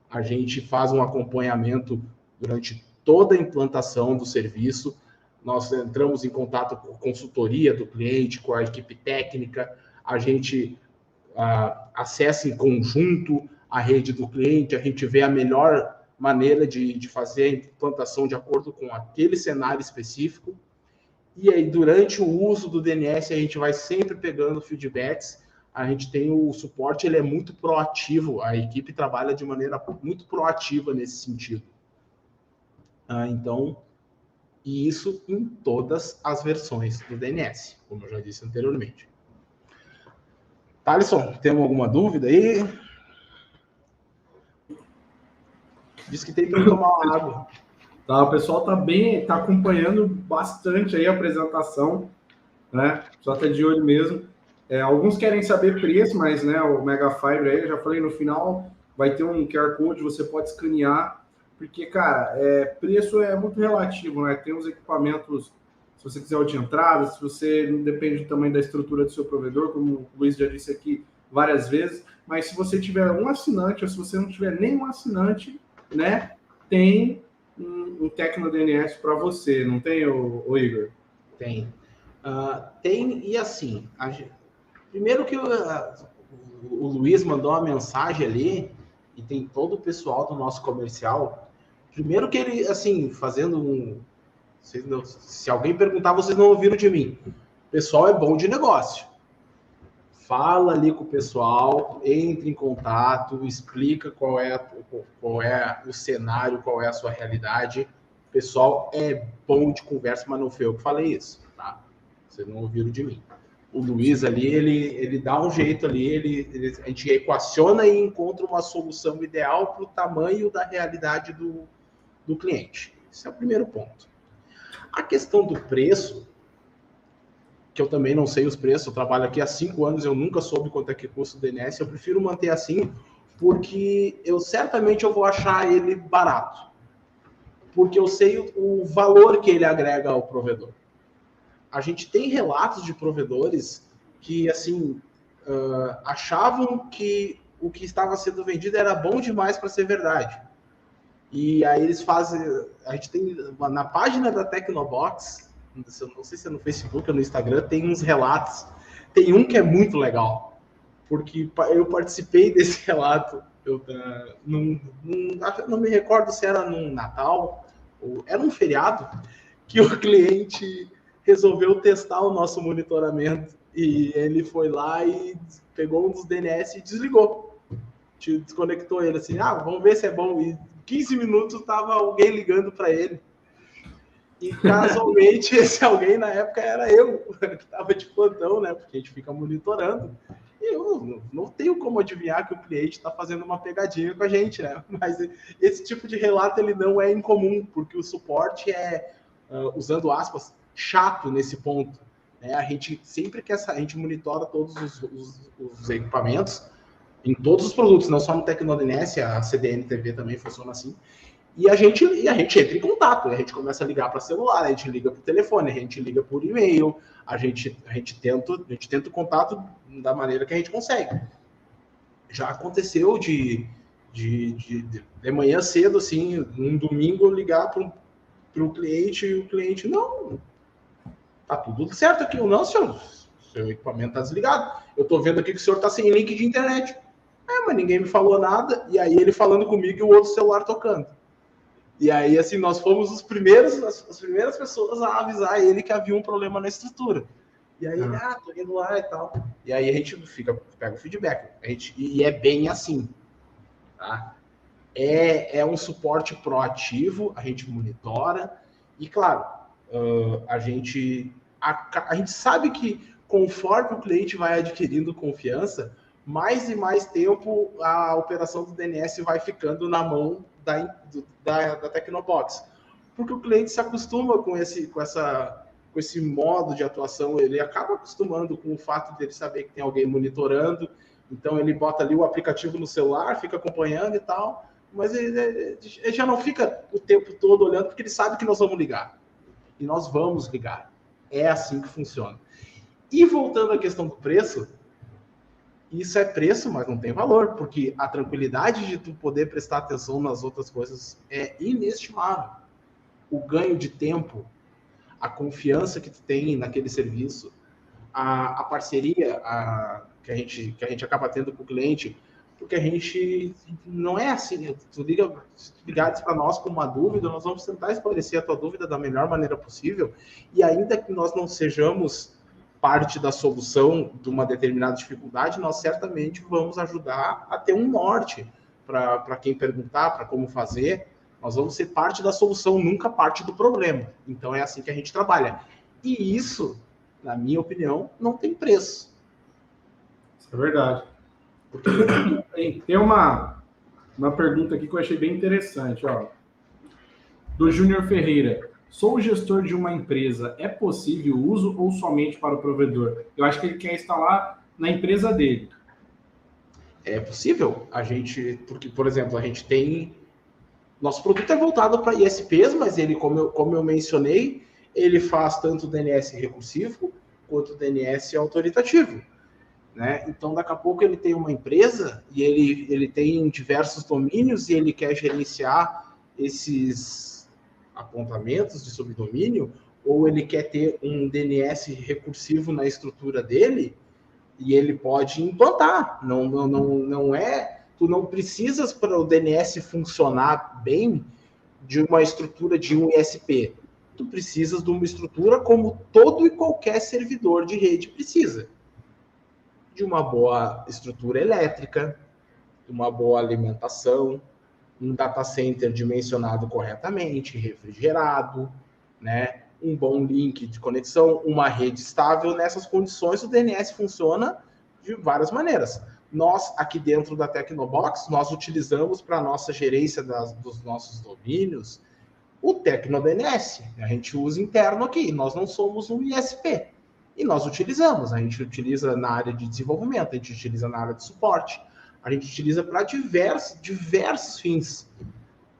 A gente faz um acompanhamento durante toda a implantação do serviço, nós entramos em contato com a consultoria do cliente, com a equipe técnica, a gente acessa em conjunto a rede do cliente, a gente vê a melhor maneira de fazer a implantação de acordo com aquele cenário específico, e aí durante o uso do DNS a gente vai sempre pegando feedbacks. A gente tem o suporte, ele é muito proativo, a equipe trabalha de maneira muito proativa nesse sentido. Então, e isso em todas as versões do DNS, como eu já disse anteriormente. Thaleson, tem alguma dúvida aí? Diz que tem para tomar uma água. Tá, o pessoal tá acompanhando bastante aí a apresentação, né? Só tá de olho mesmo. Alguns querem saber preço, mas, né, o Megafibre aí, eu já falei, no final vai ter um QR Code, você pode escanear, porque, cara, preço é muito relativo, né? Tem os equipamentos, se você quiser o de entrada, se você depende também da estrutura do seu provedor, como o Luiz já disse aqui várias vezes, mas se você tiver um assinante, ou se você não tiver nenhum assinante, né, tem um Tecno DNS para você, não tem, o Igor? Tem. Tem, e assim, primeiro que o Luiz mandou uma mensagem ali, e tem todo o pessoal do nosso comercial. Primeiro que ele, assim, fazendo um... Se alguém perguntar, vocês não ouviram de mim. O pessoal é bom de negócio. Fala ali com o pessoal, entre em contato, explica qual é o cenário, qual é a sua realidade. O pessoal é bom de conversa, mas não foi eu que falei isso, tá? Vocês não ouviram de mim. O Luiz ali, ele dá um jeito ali, a gente equaciona e encontra uma solução ideal para o tamanho da realidade do cliente. Esse é o primeiro ponto. A questão do preço, que eu também não sei os preços, eu trabalho aqui há 5 anos, eu nunca soube quanto é que custa o DNS, eu prefiro manter assim, porque certamente eu vou achar ele barato. Porque eu sei o valor que ele agrega ao provedor. A gente tem relatos de provedores que, assim, achavam que o que estava sendo vendido era bom demais para ser verdade. E aí eles fazem... A gente tem, na página da Tecnobox, não sei se é no Facebook ou no Instagram, tem uns relatos. Tem um que é muito legal, porque eu participei desse relato. Não me recordo se era num Natal, ou era um feriado, que o cliente resolveu testar o nosso monitoramento. E ele foi lá e pegou um dos DNS e desligou. Desconectou ele assim, vamos ver se é bom. E 15 minutos estava alguém ligando para ele. E casualmente esse alguém na época era eu, que estava de plantão, né? Porque a gente fica monitorando. E eu não tenho como adivinhar que o cliente está fazendo uma pegadinha com a gente, né? Mas esse tipo de relato ele não é incomum, porque o suporte é, usando aspas, chato nesse ponto. Né? A gente sempre que a gente monitora todos os equipamentos, em todos os produtos, não só no Tecno-DNS, a CDN-TV também funciona assim. E a gente entra em contato, a gente começa a ligar para celular, a gente liga para o telefone, a gente liga por e-mail, a gente tenta o contato da maneira que a gente consegue. Já aconteceu de manhã cedo, assim, num domingo, ligar para o cliente e o cliente, não, tá tudo certo aqui, ou não, senhor, seu equipamento está desligado. Eu estou vendo aqui que o senhor está sem link de internet. Mas ninguém me falou nada, e aí ele falando comigo e o outro celular tocando. E aí, assim, nós fomos as primeiras pessoas a avisar ele que havia um problema na estrutura. E aí ele, tô indo lá e tal. E aí a gente pega o feedback. E é bem assim, tá? É um suporte proativo, a gente monitora. E, claro, a gente sabe que conforme o cliente vai adquirindo confiança, mais e mais tempo a operação do DNS vai ficando na mão da Tecnobox. Porque o cliente se acostuma com esse modo de atuação, ele acaba acostumando com o fato de ele saber que tem alguém monitorando, então ele bota ali o aplicativo no celular, fica acompanhando e tal, mas ele já não fica o tempo todo olhando, porque ele sabe que nós vamos ligar. E nós vamos ligar. É assim que funciona. E voltando à questão do preço, isso é preço, mas não tem valor, porque a tranquilidade de tu poder prestar atenção nas outras coisas é inestimável. O ganho de tempo, a confiança que tu tem naquele serviço, a parceria que a gente acaba tendo com o cliente, porque a gente não é assim, tu ligares para nós com uma dúvida, nós vamos tentar esclarecer a tua dúvida da melhor maneira possível, e ainda que nós não sejamos parte da solução de uma determinada dificuldade, nós certamente vamos ajudar a ter um norte para quem perguntar, para como fazer. Nós vamos ser parte da solução, nunca parte do problema. Então é assim que a gente trabalha. E isso, na minha opinião, não tem preço. Isso é verdade. Tem uma pergunta aqui que eu achei bem interessante, ó. Do Júnior Ferreira. Sou o gestor de uma empresa, é possível o uso ou somente para o provedor? Eu acho que ele quer instalar na empresa dele. É possível. Porque, por exemplo, a gente tem... Nosso produto é voltado para ISPs, mas ele, como eu mencionei, ele faz tanto DNS recursivo quanto DNS autoritativo. Né? Então, daqui a pouco ele tem uma empresa e ele tem diversos domínios e ele quer gerenciar esses apontamentos de subdomínio, ou ele quer ter um DNS recursivo na estrutura dele, e ele pode implantar. Não é... Tu não precisas, para o DNS funcionar bem, de uma estrutura de um ISP. Tu precisas de uma estrutura como todo e qualquer servidor de rede precisa. De uma boa estrutura elétrica, de uma boa alimentação, um data center dimensionado corretamente, refrigerado, né? Um bom link de conexão, uma rede estável. Nessas condições, o DNS funciona de várias maneiras. Nós, aqui dentro da Tecnobox, nós utilizamos para a nossa gerência dos nossos domínios o TecnoDNS. A gente usa interno aqui. Nós não somos um ISP. E nós utilizamos. A gente utiliza na área de desenvolvimento, a gente utiliza na área de suporte. A gente utiliza para diversos fins.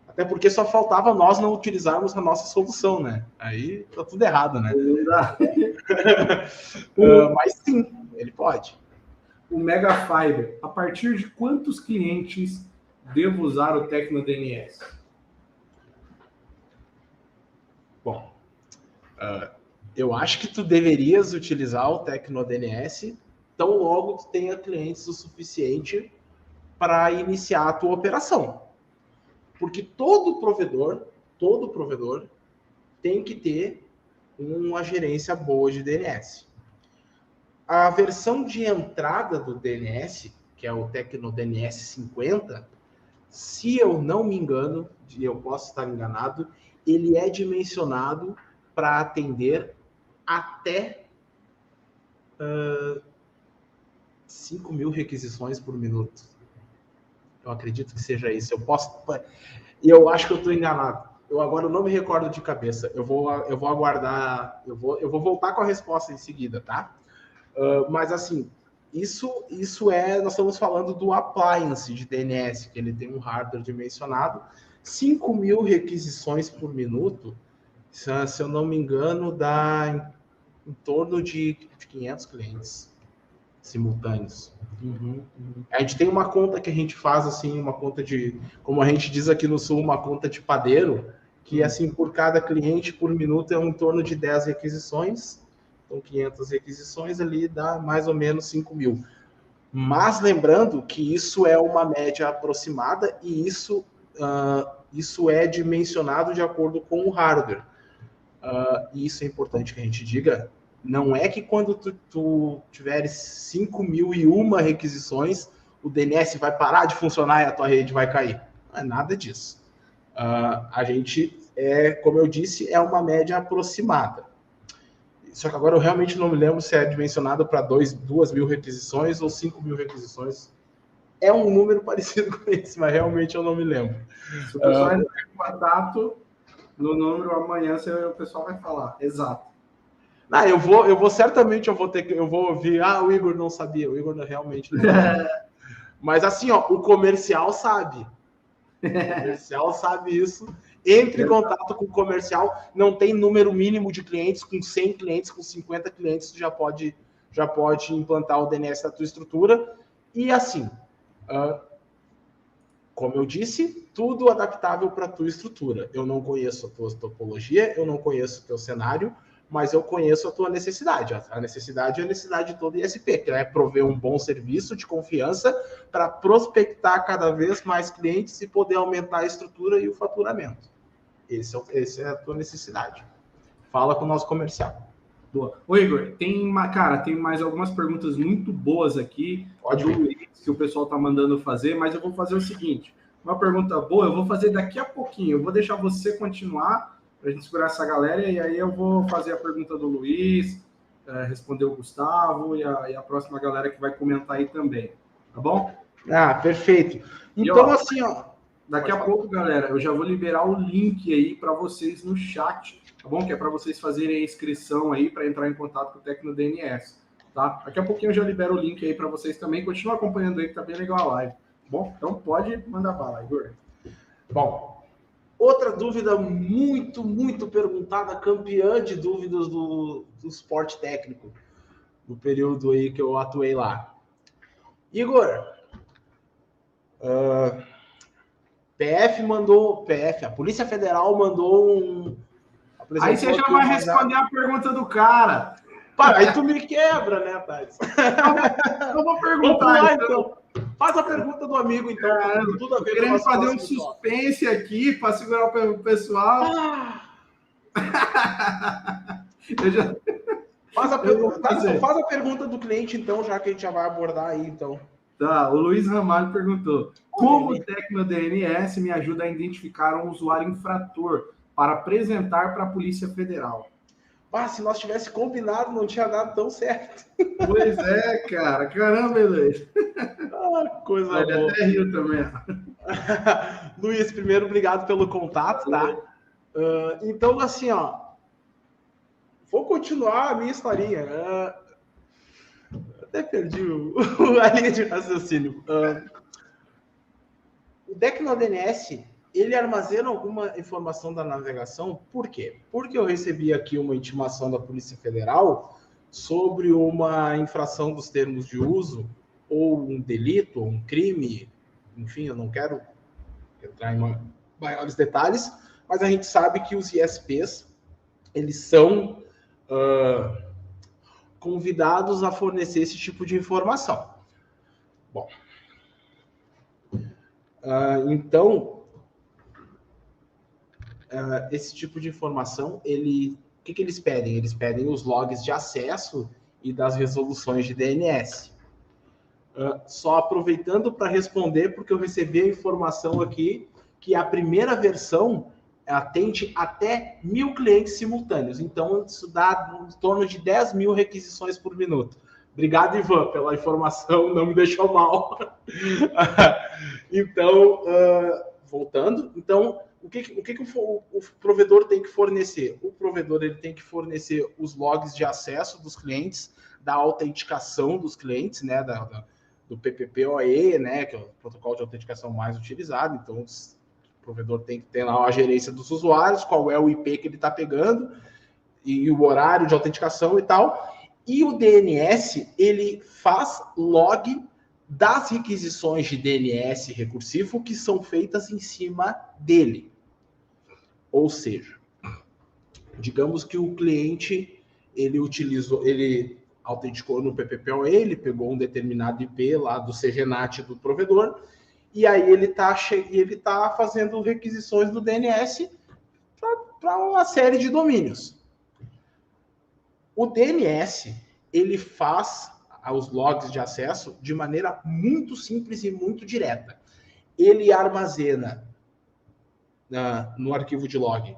Até porque só faltava nós não utilizarmos a nossa solução, né? Aí tá tudo errado, né? Mas sim, ele pode. O Megafiber, a partir de quantos clientes devo usar o TecnoDNS? Bom, eu acho que tu deverias utilizar o TecnoDNS tão logo tu tenha clientes o suficiente para iniciar a tua operação. Porque todo provedor tem que ter uma gerência boa de DNS. A versão de entrada do DNS, que é o TecnoDNS 50, se eu não me engano, e eu posso estar enganado, ele é dimensionado para atender até 5.000 requisições por minuto. Eu acredito que seja isso. Eu acho que eu estou enganado. Eu agora não me recordo de cabeça. Eu vou aguardar. Eu vou voltar com a resposta em seguida, tá? Mas assim, isso é. Nós estamos falando do appliance de DNS, que ele tem um hardware dimensionado. 5.000 requisições por minuto, se eu não me engano, dá em torno de 500 clientes simultâneos. A gente tem uma conta que a gente faz assim, uma conta de, como a gente diz aqui no Sul, uma conta de padeiro, que assim, por cada cliente por minuto é em torno de 10 requisições. Então 500 requisições ali dá mais ou menos 5.000. Mas lembrando que isso é uma média aproximada e isso é dimensionado de acordo com o hardware. E isso é importante que a gente diga. Não é que quando tu tiveres 5.001 requisições, o DNS vai parar de funcionar e a tua rede vai cair. Não é nada disso. A gente, como eu disse, é uma média aproximada. Só que agora eu realmente não me lembro se é dimensionado para 2.000 requisições ou 5.000 requisições. É um número parecido com esse, mas realmente eu não me lembro. Se o pessoal entrar em contato no número amanhã, o pessoal vai falar, exato. Eu vou ouvir, o Igor não sabia, o Igor realmente não sabia. Mas assim, o comercial sabe. O comercial sabe isso. Entre em contato com o comercial, não tem número mínimo de clientes, com 100 clientes, com 50 clientes, tu já pode implantar o DNS na tua estrutura. E assim, como eu disse, tudo adaptável para a tua estrutura. Eu não conheço a tua topologia, eu não conheço o teu cenário, mas eu conheço a tua necessidade. A necessidade é a necessidade de todo ISP, que é prover um bom serviço de confiança para prospectar cada vez mais clientes e poder aumentar a estrutura e o faturamento. Essa é a tua necessidade. Fala com o nosso comercial. Boa. Ô, Igor, tem mais algumas perguntas muito boas aqui Pode vir. Que o pessoal está mandando fazer, mas eu vou fazer o seguinte, uma pergunta boa, eu vou fazer daqui a pouquinho, eu vou deixar você continuar para a gente segurar essa galera, e aí eu vou fazer a pergunta do Luiz, responder o Gustavo e a próxima galera que vai comentar aí também, tá bom? Perfeito. Então, assim, daqui a pouco, galera, eu já vou liberar o link aí para vocês no chat, tá bom? Que é para vocês fazerem a inscrição aí para entrar em contato com o TecnoDNS, tá? Daqui a pouquinho eu já libero o link aí para vocês também. Continua acompanhando aí, que tá bem legal a live, tá bom? Então pode mandar bala, Igor. Bom, outra dúvida muito, muito perguntada, campeã de dúvidas do suporte técnico, no período aí que eu atuei lá. Igor, a Polícia Federal mandou um... Aí você já vai responder a pergunta do cara. Pá, aí tu me quebra, né, Thales? Eu vou perguntar, lá, então. Faz a pergunta do amigo, então. Tudo a ver, querendo fazer um suspense aqui para segurar o pessoal. Faz a pergunta do cliente, então, já que a gente já vai abordar aí, então. Tá, o Luiz Ramalho perguntou: como o TecnoDNS me ajuda a identificar um usuário infrator para apresentar para a Polícia Federal? Se nós tivesse combinado, não tinha dado tão certo. Pois é, cara. Caramba, Luiz. Coisa boa. Ele até riu também. Luiz, primeiro, obrigado pelo contato, tá? Então, assim, ó, vou continuar a minha historinha. Até perdi a linha de raciocínio. O DecnoDNS, ele armazena alguma informação da navegação. Por quê? Porque eu recebi aqui uma intimação da Polícia Federal sobre uma infração dos termos de uso, ou um delito, ou um crime, enfim, eu não quero entrar em maiores detalhes, mas a gente sabe que os ISPs, eles são convidados a fornecer esse tipo de informação. Bom, então, esse tipo de informação, o que eles pedem? Eles pedem os logs de acesso e das resoluções de DNS. Só aproveitando para responder, porque eu recebi a informação aqui que a primeira versão atende até 1.000 clientes simultâneos. Então, isso dá em torno de 10 mil requisições por minuto. Obrigado, Ivan, pela informação, não me deixou mal. Então, voltando, então, o que o provedor tem que fornecer? O provedor ele tem que fornecer os logs de acesso dos clientes, da autenticação dos clientes, né, do PPPoE, né, que é o protocolo de autenticação mais utilizado. Então, o provedor tem que ter lá a gerência dos usuários, qual é o IP que ele está pegando, e o horário de autenticação e tal. E o DNS, ele faz log das requisições de DNS recursivo que são feitas em cima dele. Ou seja, digamos que o cliente, ele autenticou no PPPoE, ele pegou um determinado IP lá do CGNAT do provedor, e aí ele tá fazendo requisições do DNS para uma série de domínios. O DNS, ele faz os logs de acesso de maneira muito simples e muito direta. Ele armazena no arquivo de log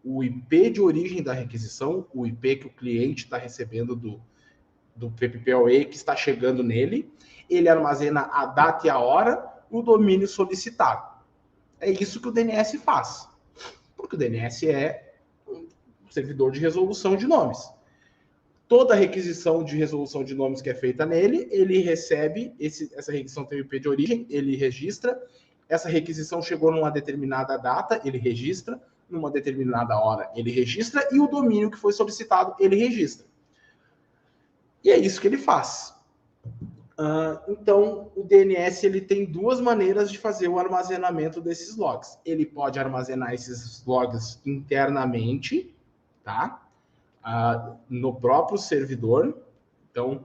o IP de origem da requisição, o IP que o cliente está recebendo do PPPoE que está chegando nele. Ele armazena a data e a hora, o domínio solicitado. É isso que o DNS faz. Porque o DNS é um servidor de resolução de nomes. Toda requisição de resolução de nomes que é feita nele, ele recebe, essa requisição tem o IP de origem, ele registra, essa requisição chegou numa determinada data, ele registra, numa determinada hora, ele registra, e o domínio que foi solicitado, ele registra. E é isso que ele faz. Então, o DNS ele tem duas maneiras de fazer o armazenamento desses logs. Ele pode armazenar esses logs internamente, tá? No próprio servidor. Então,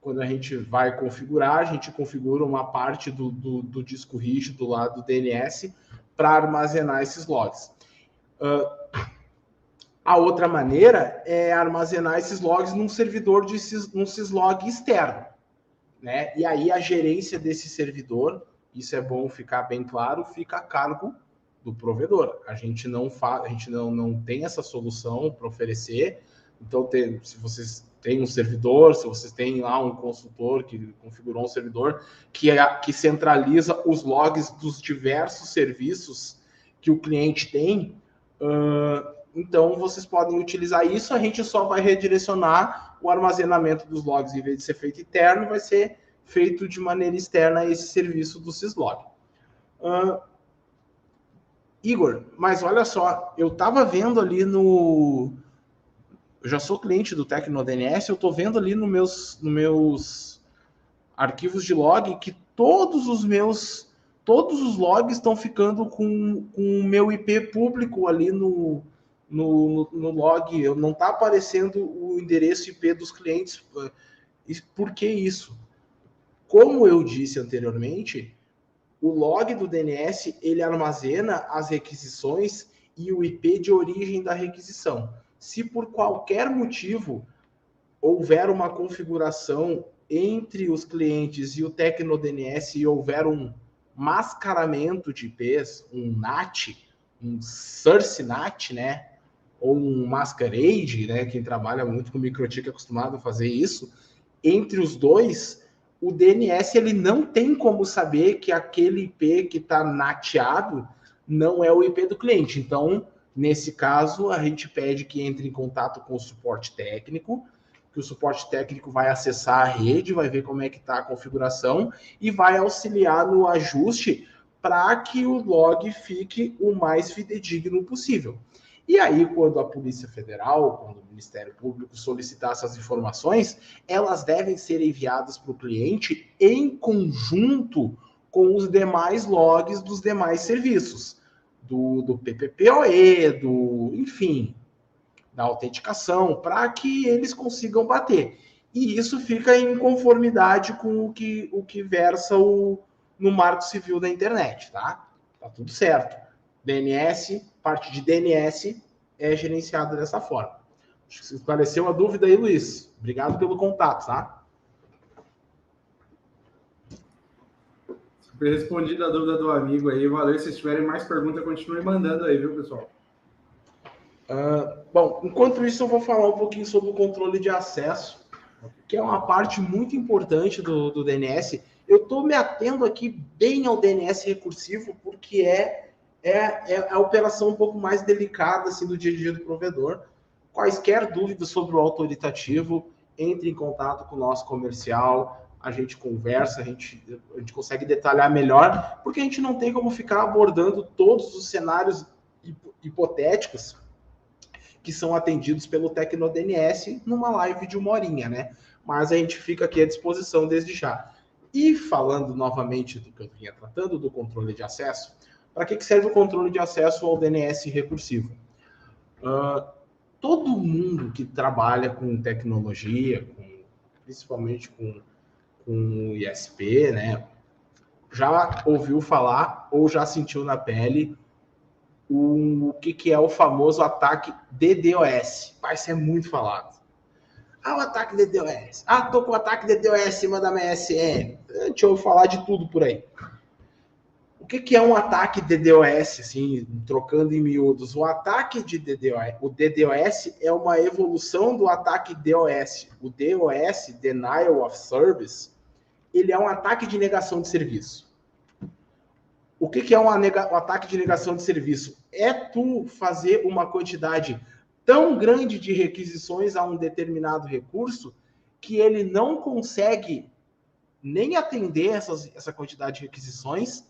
quando a gente vai configurar, a gente configura uma parte do disco rígido lá do DNS para armazenar esses logs. A outra maneira é armazenar esses logs num servidor num syslog externo, né? E aí a gerência desse servidor, isso é bom ficar bem claro, fica a cargo do provedor. A gente não tem essa solução para oferecer. Então, se vocês têm um servidor, se vocês têm lá um consultor que configurou um servidor que centraliza os logs dos diversos serviços que o cliente tem, então vocês podem utilizar isso. A gente só vai redirecionar o armazenamento dos logs, em vez de ser feito interno, vai ser feito de maneira externa a esse serviço do syslog. Igor, mas olha só, eu estava vendo ali eu já sou cliente do TecnoDNS, eu estou vendo ali nos meus arquivos de log que todos os meus todos os logs estão ficando com o meu IP público ali no log, não está aparecendo o endereço IP dos clientes. Por que isso? Como eu disse anteriormente, o log do DNS ele armazena as requisições e o IP de origem da requisição. Se por qualquer motivo houver uma configuração entre os clientes e o TecnoDNS e houver um mascaramento de IPs, um NAT, um source NAT, né? Ou um masquerade, né? Quem trabalha muito com MikroTik é acostumado a fazer isso. Entre os dois, o DNS ele não tem como saber que aquele IP que está nateado não é o IP do cliente. Então, nesse caso, a gente pede que entre em contato com o suporte técnico, que o suporte técnico vai acessar a rede, vai ver como é que está a configuração e vai auxiliar no ajuste para que o log fique o mais fidedigno possível. E aí, quando a Polícia Federal, quando o Ministério Público solicitar essas informações, elas devem ser enviadas para o cliente em conjunto com os demais logs dos demais serviços, do PPPoE, enfim, da autenticação, para que eles consigam bater. E isso fica em conformidade com o que versa no Marco Civil da Internet, tá? Tá tudo certo. DNS, parte de DNS é gerenciada dessa forma. Acho que esclareceu a dúvida aí, Luiz. Obrigado pelo contato, tá? Super respondida a dúvida do amigo aí. Valeu. Se tiverem mais perguntas, continue mandando aí, viu, pessoal? Bom, enquanto isso, eu vou falar um pouquinho sobre o controle de acesso, que é uma parte muito importante do DNS. Eu estou me atendo aqui bem ao DNS recursivo, porque é a operação um pouco mais delicada assim, do dia a dia do provedor. Quaisquer dúvidas sobre o autoritativo, entre em contato com o nosso comercial, a gente conversa, a gente consegue detalhar melhor, porque a gente não tem como ficar abordando todos os cenários hipotéticos que são atendidos pelo TecnoDNS numa live de 1 horinha, né? Mas a gente fica aqui à disposição desde já. E falando novamente do que eu vinha tratando, do controle de acesso, para que serve o controle de acesso ao DNS recursivo? Todo mundo que trabalha com tecnologia, principalmente com ISP, né, já ouviu falar ou já sentiu na pele o que é o famoso ataque DDoS. Vai ser muito falado. O ataque DDoS. Tô com o ataque DDoS em cima da minha SM. A gente ouve falar de tudo por aí. O que é um ataque DDoS, assim, trocando em miúdos? O ataque de DDoS, o DDoS é uma evolução do ataque DOS. O DOS, Denial of Service, ele é um ataque de negação de serviço. O que é um ataque de negação de serviço? É tu fazer uma quantidade tão grande de requisições a um determinado recurso que ele não consegue nem atender essa quantidade de requisições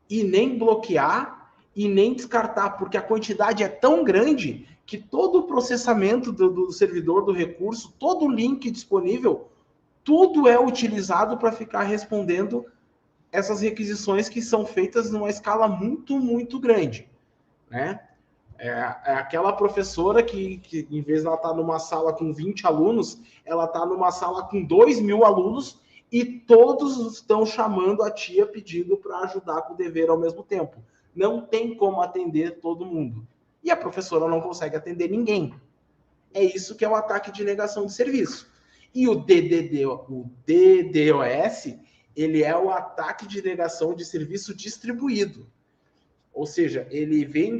e nem bloquear e nem descartar, porque a quantidade é tão grande que todo o processamento do servidor do recurso, todo o link disponível, tudo é utilizado para ficar respondendo essas requisições que são feitas numa escala muito, muito grande, né? É aquela professora que em vez de ela estar numa sala com 20 alunos, ela está numa sala com 2.000 alunos e todos estão chamando a tia pedindo para ajudar com o dever ao mesmo tempo. Não tem como atender todo mundo. E a professora não consegue atender ninguém. É isso que é o ataque de negação de serviço. E o DDoS, ele é o ataque de negação de serviço distribuído. Ou seja, ele vem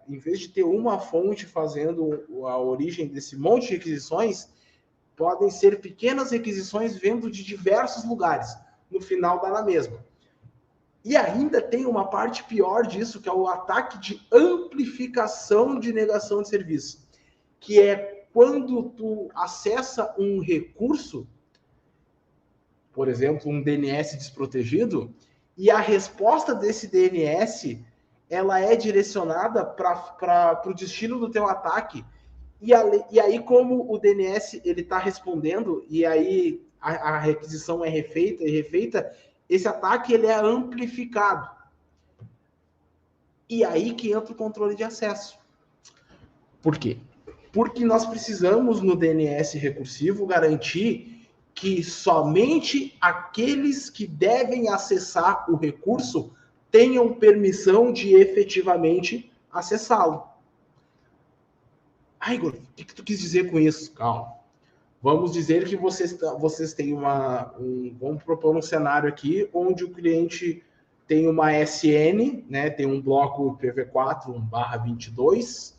em vez de ter uma fonte fazendo a origem desse monte de requisições, podem ser pequenas requisições vindo de diversos lugares. No final dá na mesma. E ainda tem uma parte pior disso, que é o ataque de amplificação de negação de serviço, que é quando tu acessa um recurso, por exemplo, um DNS desprotegido, e a resposta desse DNS ela é direcionada para o destino do teu ataque. E aí, como o DNS ele está respondendo, e aí a requisição é refeita, esse ataque ele é amplificado. E aí que entra o controle de acesso. Por quê? Porque nós precisamos, no DNS recursivo, garantir que somente aqueles que devem acessar o recurso tenham permissão de efetivamente acessá-lo. Ah, Igor, o que tu quis dizer com isso? Calma. Vamos dizer que vocês têm vamos propor um cenário aqui onde o cliente tem uma SN, né, tem um bloco IPv4 1/22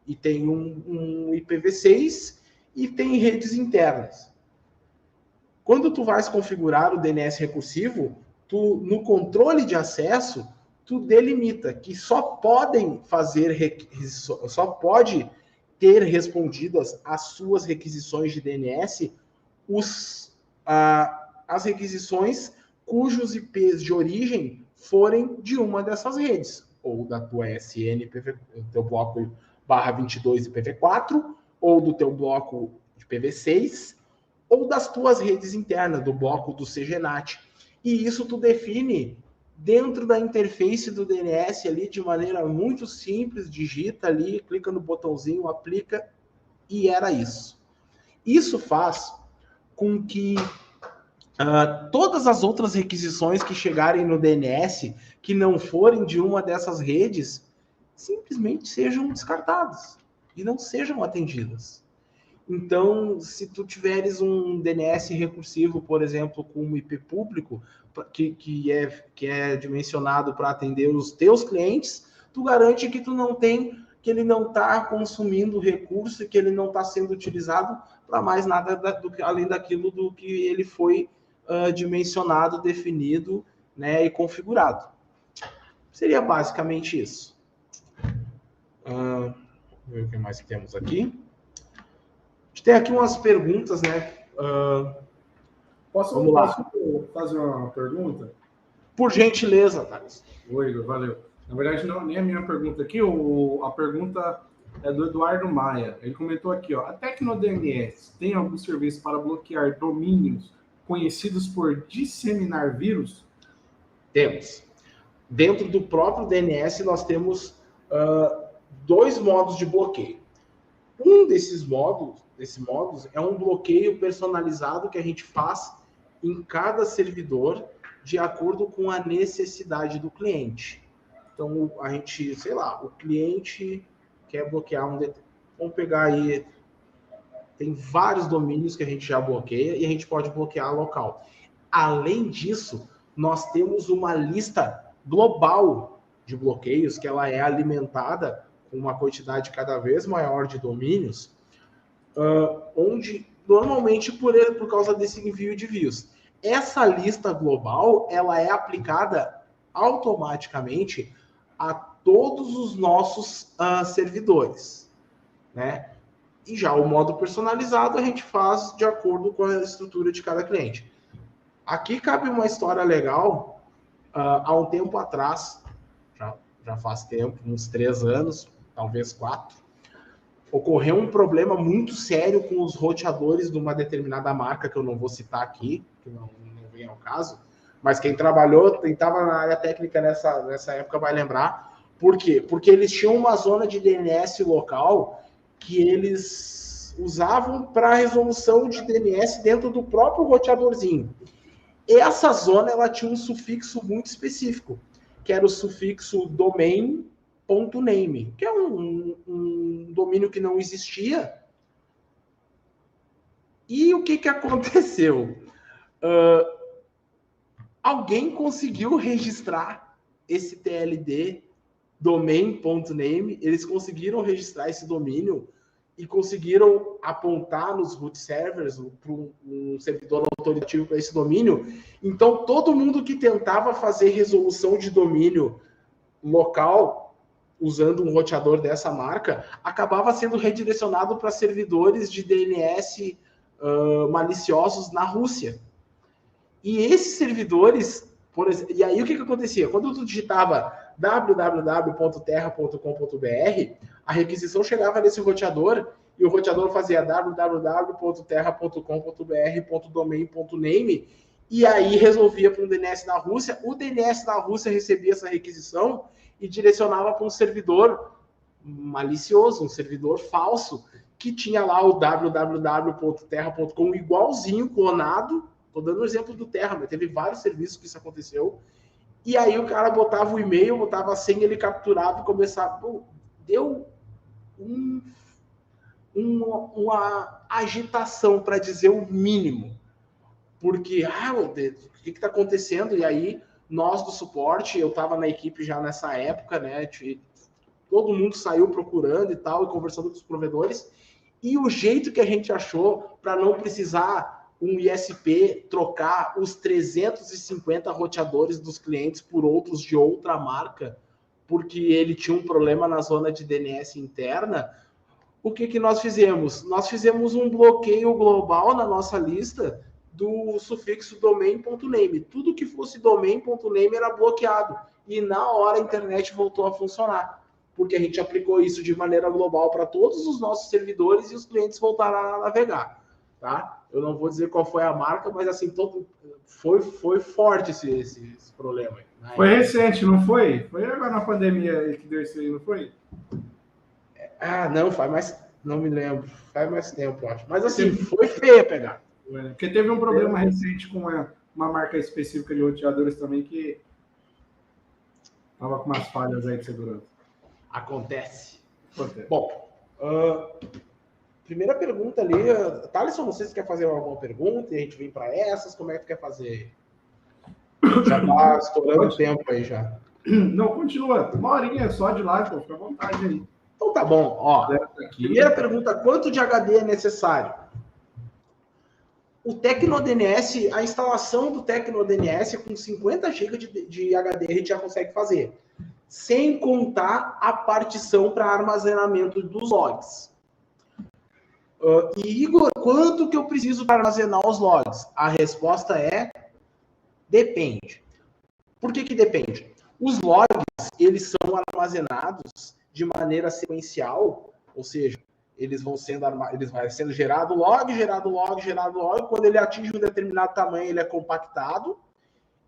e tem um IPv6 e tem redes internas. Quando tu vais configurar o DNS recursivo, no controle de acesso, tu delimita que só pode ter respondidas às suas requisições de DNS as requisições cujos IPs de origem forem de uma dessas redes, ou da tua SN, teu bloco /22 IPv4, ou do teu bloco IPv6, ou das tuas redes internas, do bloco do CGNAT. E isso tu define dentro da interface do DNS ali, de maneira muito simples, digita ali, clica no botãozinho, aplica, e era isso. Isso faz com que todas as outras requisições que chegarem no DNS, que não forem de uma dessas redes, simplesmente sejam descartadas e não sejam atendidas. Então, se tu tiveres um DNS recursivo, por exemplo, com um IP público, que é dimensionado para atender os teus clientes, tu garante que que ele não está consumindo recurso e que ele não está sendo utilizado para mais nada além daquilo do que ele foi dimensionado, definido, né, e configurado. Seria basicamente isso. Vamos ver o que mais que temos aqui. A gente tem aqui umas perguntas, né? Posso fazer uma pergunta? Por gentileza, Thales. Oi, Igor, valeu. Na verdade, não, nem a minha pergunta aqui, a pergunta é do Eduardo Maia. Ele comentou aqui, ó, a TecnoDNS tem algum serviço para bloquear domínios conhecidos por disseminar vírus? Temos. Dentro do próprio DNS, nós temos dois modos de bloqueio. Um desses modos é um bloqueio personalizado que a gente faz em cada servidor de acordo com a necessidade do cliente. Então, a gente, sei lá, o cliente quer bloquear vamos pegar aí, tem vários domínios que a gente já bloqueia e a gente pode bloquear local. Além disso, nós temos uma lista global de bloqueios que ela é alimentada com uma quantidade cada vez maior de domínios, onde normalmente por causa desse envio de vírus. Essa lista global ela é aplicada automaticamente a todos os nossos servidores, né? E já o modo personalizado a gente faz de acordo com a estrutura de cada cliente. Aqui cabe uma história legal. Há um tempo atrás, já faz tempo, uns 3 anos, talvez 4, ocorreu um problema muito sério com os roteadores de uma determinada marca, que eu não vou citar aqui, que não vem ao caso, mas quem estava na área técnica nessa época vai lembrar. Por quê? Porque eles tinham uma zona de DNS local que eles usavam para resolução de DNS dentro do próprio roteadorzinho. E essa zona ela tinha um sufixo muito específico, que era o sufixo domain.name, que é um domínio que não existia. E o que aconteceu? Alguém conseguiu registrar esse TLD domain.name, eles conseguiram registrar esse domínio e conseguiram apontar nos root servers para um servidor autoritativo para esse domínio. Então, todo mundo que tentava fazer resolução de domínio local, usando um roteador dessa marca, acabava sendo redirecionado para servidores de DNS maliciosos na Rússia. E esses servidores, por exemplo, e aí o que acontecia? Quando tu digitava www.terra.com.br, a requisição chegava nesse roteador e o roteador fazia www.terra.com.br.domain.name e aí resolvia para um DNS da Rússia. O DNS da Rússia recebia essa requisição e direcionava para um servidor malicioso, um servidor falso, que tinha lá o www.terra.com igualzinho, clonado. Estou dando o exemplo do Terra, mas teve vários serviços que isso aconteceu. E aí o cara botava o e-mail, botava a senha, ele capturava e começava... Pô, deu uma agitação, para dizer o mínimo. Porque, o que está acontecendo? E aí, nós do suporte, eu estava na equipe já nessa época, né? Todo mundo saiu procurando e tal, e conversando com os provedores. E o jeito que a gente achou para não precisar um ISP trocar os 350 roteadores dos clientes por outros de outra marca, porque ele tinha um problema na zona de DNS interna, o que nós fizemos? Nós fizemos um bloqueio global na nossa lista do sufixo domain.name. Tudo que fosse domain.name era bloqueado. E na hora a internet voltou a funcionar. Porque a gente aplicou isso de maneira global para todos os nossos servidores e os clientes voltaram a navegar. Tá? Eu não vou dizer qual foi a marca, mas assim, foi forte esse problema. Foi recente, não foi? Foi agora na pandemia que deu isso aí, não foi? Não, faz mais... Não me lembro. Faz mais tempo, eu acho. Mas assim, foi feia pegar. Porque teve um problema recente com uma marca específica de roteadores também que estava com umas falhas aí de segurança. Acontece. Acontece. Bom, primeira pergunta ali. Thaleson, não sei se quer fazer alguma pergunta e a gente vem para essas. Como é que tu quer fazer? Já está estourando o tempo aí já. Não, continua. Uma horinha só de live, pô. Fica à vontade aí. Então tá bom. Ó, primeira pergunta, quanto de HD é necessário? O TecnoDNS, a instalação do TecnoDNS com 50 GB de HD a gente já consegue fazer. Sem contar a partição para armazenamento dos logs. E Igor, quanto que eu preciso para armazenar os logs? A resposta é depende. Por que depende? Os logs, eles são armazenados de maneira sequencial, ou seja, eles vão sendo gerado log. Quando ele atinge um determinado tamanho, ele é compactado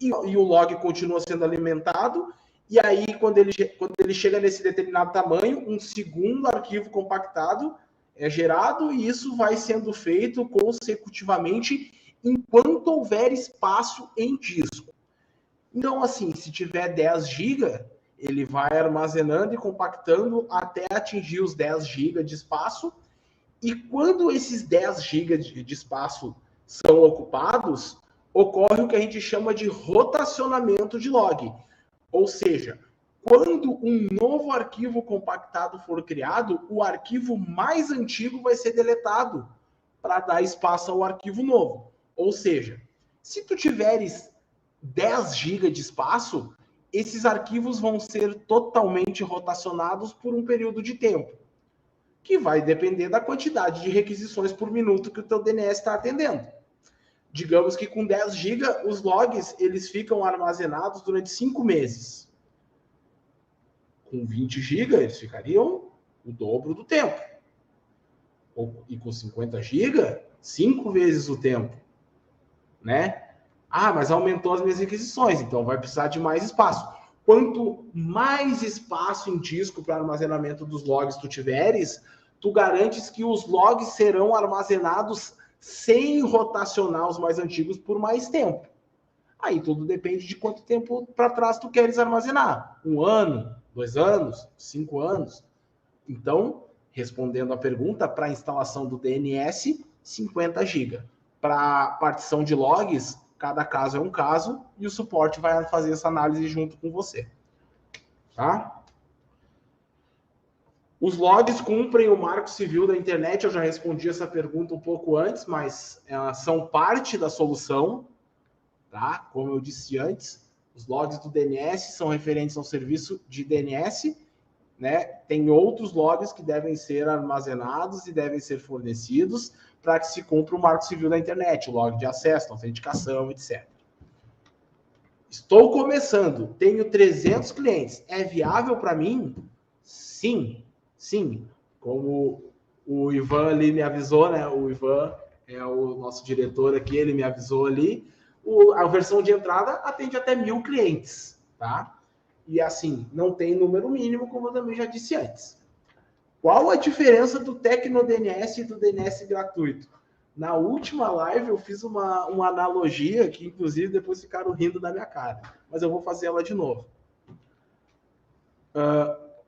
e o log continua sendo alimentado. E aí, quando ele chega nesse determinado tamanho, um segundo arquivo compactado é gerado e isso vai sendo feito consecutivamente enquanto houver espaço em disco. Então, assim, se tiver 10 GB, ele vai armazenando e compactando até atingir os 10 GB de espaço. E quando esses 10 GB de espaço são ocupados, ocorre o que a gente chama de rotacionamento de log. Ou seja, quando um novo arquivo compactado for criado, o arquivo mais antigo vai ser deletado para dar espaço ao arquivo novo. Ou seja, se tu tiveres 10 GB de espaço, esses arquivos vão ser totalmente rotacionados por um período de tempo, que vai depender da quantidade de requisições por minuto que o teu DNS está atendendo. Digamos que com 10 GB, os logs eles ficam armazenados durante 5 meses. Com 20 GB, eles ficariam o dobro do tempo. E com 50 GB, 5 vezes o tempo. Né? Mas aumentou as minhas requisições, então vai precisar de mais espaço. Quanto mais espaço em disco para armazenamento dos logs tu tiveres, tu garantes que os logs serão armazenados sem rotacionar os mais antigos por mais tempo. Aí tudo depende de quanto tempo para trás tu queres armazenar. 1 ano, 2 anos, 5 anos. Então, respondendo a pergunta, para a instalação do DNS, 50 GB. Para partição de logs, cada caso é um caso e o suporte vai fazer essa análise junto com você. Tá? Os logs cumprem o Marco Civil da internet. Eu já respondi essa pergunta um pouco antes, mas são parte da solução. Tá? Como eu disse antes, os logs do DNS são referentes ao serviço de DNS. Né? Tem outros logs que devem ser armazenados e devem ser fornecidos para que se cumpra o Marco Civil da internet, o log de acesso, autenticação, etc. Estou começando, tenho 300 clientes. É viável para mim? Sim, sim. Como o Ivan ali me avisou, né? O Ivan é o nosso diretor aqui, ele me avisou ali. A versão de entrada atende até 1.000 clientes, tá? E assim, não tem número mínimo, como eu também já disse antes. Qual a diferença do Tecno DNS e do DNS gratuito? Na última live eu fiz uma analogia que, inclusive, depois ficaram rindo da minha cara. Mas eu vou fazer ela de novo.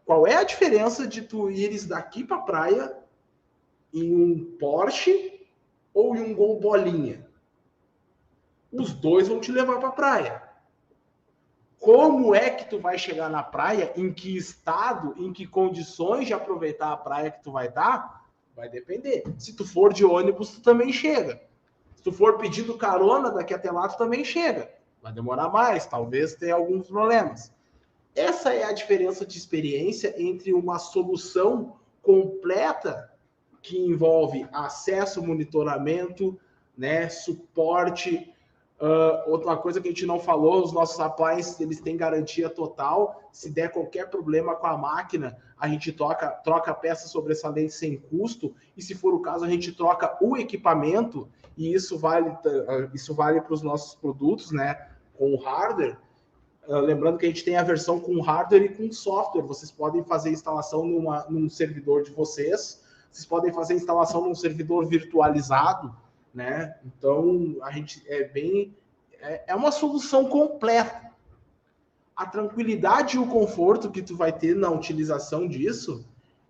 Qual é a diferença de tu ires daqui para a praia em um Porsche ou em um Gol Bolinha? Os dois vão te levar para a praia. Como é que tu vai chegar na praia? Em que estado? Em que condições de aproveitar a praia que tu vai estar? Vai depender. Se tu for de ônibus, tu também chega. Se tu for pedindo carona daqui até lá, tu também chega. Vai demorar mais, talvez tenha alguns problemas. Essa é a diferença de experiência entre uma solução completa que envolve acesso, monitoramento, né, suporte. Outra coisa que a gente não falou, os nossos appliances, eles têm garantia total. Se der qualquer problema com a máquina, a gente troca peças sobressalentes sem custo, e se for o caso, a gente troca o equipamento, e isso vale para os nossos produtos, né, com o hardware. Lembrando que a gente tem a versão com hardware e com software. Vocês podem fazer instalação num servidor de vocês, vocês podem fazer instalação num servidor virtualizado, né? Então, a gente é uma solução completa. A tranquilidade e o conforto que tu vai ter na utilização disso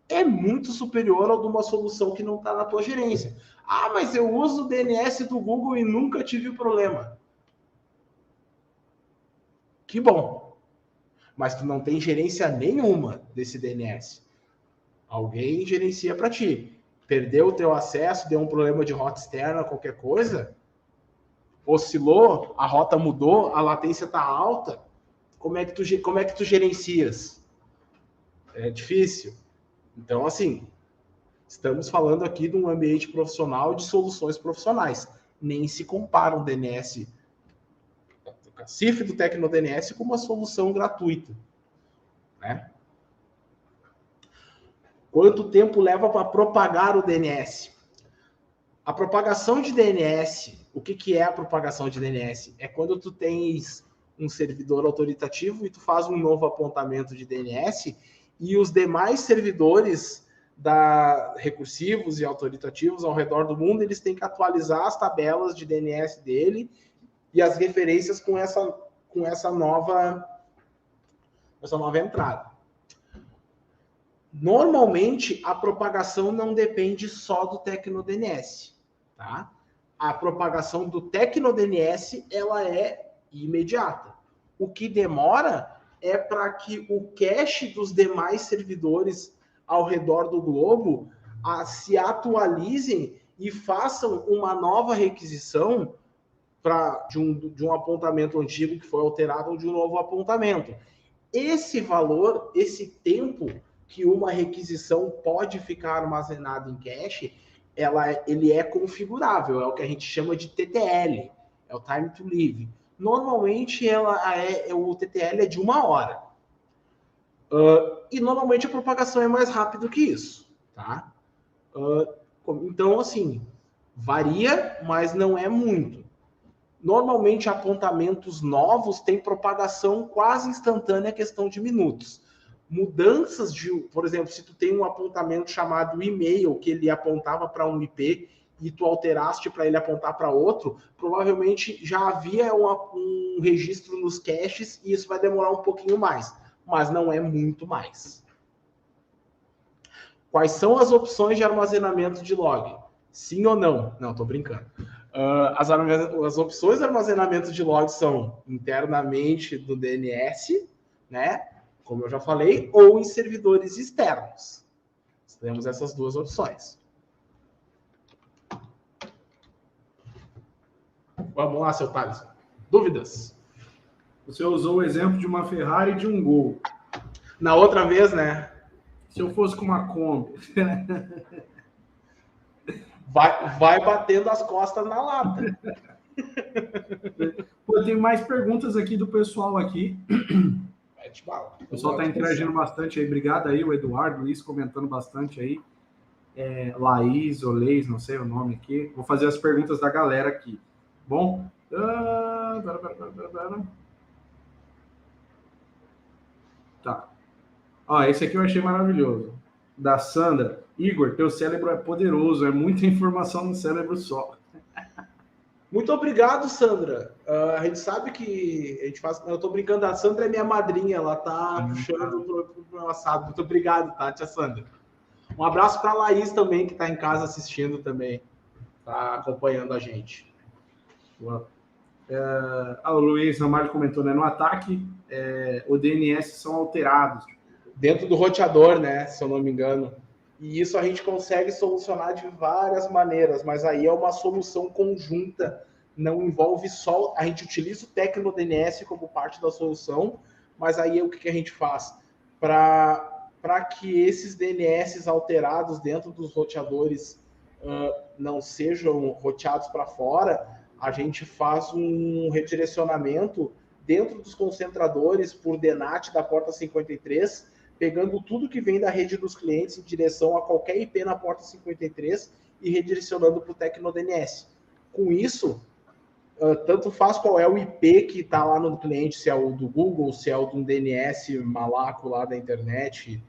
é muito superior ao de uma solução que não está na tua gerência. Ah, mas eu uso o DNS do Google e nunca tive problema. Que bom. Mas tu não tem gerência nenhuma desse DNS. Alguém gerencia para ti. Perdeu o teu acesso, deu um problema de rota externa, qualquer coisa, oscilou, a rota mudou, a latência está alta, como é que tu gerencias? É difícil. Então, assim, estamos falando aqui de um ambiente profissional de soluções profissionais. Nem se compara um DNS, o cacife do Tecno DNS, com uma solução gratuita, né? Quanto tempo leva para propagar o DNS? A propagação de DNS, o que é a propagação de DNS? É quando tu tens um servidor autoritativo e tu faz um novo apontamento de DNS e os demais servidores recursivos e autoritativos ao redor do mundo, eles têm que atualizar as tabelas de DNS dele e as referências com essa nova entrada. Normalmente, a propagação não depende só do Tecno DNS, tá? A propagação do Tecno DNS, ela é imediata. O que demora é para que o cache dos demais servidores ao redor do globo se atualizem e façam uma nova requisição de um apontamento antigo que foi alterado ou de um novo apontamento. Esse valor, esse tempo que uma requisição pode ficar armazenada em cache, ele é configurável, é o que a gente chama de TTL, é o Time to Live. Normalmente o TTL é de 1 hora. E normalmente a propagação é mais rápido que isso, tá? Então, assim, varia, mas não é muito. Normalmente apontamentos novos têm propagação quase instantânea, questão de minutos. Mudanças por exemplo, se tu tem um apontamento chamado e-mail, que ele apontava para um IP e tu alteraste para ele apontar para outro, provavelmente já havia um registro nos caches e isso vai demorar um pouquinho mais, mas não é muito mais. Quais são as opções de armazenamento de log? Sim ou não? Não, estou brincando. As opções de armazenamento de log são internamente do DNS, né? Como eu já falei, ou em servidores externos. Temos essas duas opções. Vamos lá, seu Thales. Dúvidas? Você usou o exemplo de uma Ferrari e de um Gol. Na outra vez, né? Se eu fosse com uma Kombi. Vai batendo as costas na lata. Pô, tem mais perguntas aqui do pessoal aqui. O pessoal está interagindo bastante aí. Obrigado aí, o Eduardo, Luiz comentando bastante aí. Laís, Oleis, não sei o nome aqui. Vou fazer as perguntas da galera aqui. Bom, Tá. Ó, esse aqui eu achei maravilhoso. Da Sandra. Igor, teu cérebro é poderoso, é muita informação no cérebro só. Muito obrigado, Sandra. A gente sabe que a gente faz. Eu tô brincando, a Sandra é minha madrinha, ela tá puxando pro meu assado. Muito obrigado, tá, tia Sandra? Um abraço para a Laís também, que está em casa assistindo também, tá acompanhando a gente. O Luiz Ramalho comentou, né? No ataque, o DNS são alterados. Dentro do roteador, né? Se eu não me engano. E isso a gente consegue solucionar de várias maneiras, mas aí é uma solução conjunta, não envolve só... A gente utiliza o Tecno DNS como parte da solução, mas aí o que a gente faz? Para que esses DNS alterados dentro dos roteadores não sejam roteados para fora, a gente faz um redirecionamento dentro dos concentradores por DNAT da porta 53, pegando tudo que vem da rede dos clientes em direção a qualquer IP na porta 53 e redirecionando para o Tecno DNS. Com isso, tanto faz qual é o IP que está lá no cliente, se é o do Google, se é o de um DNS malaco lá da internet,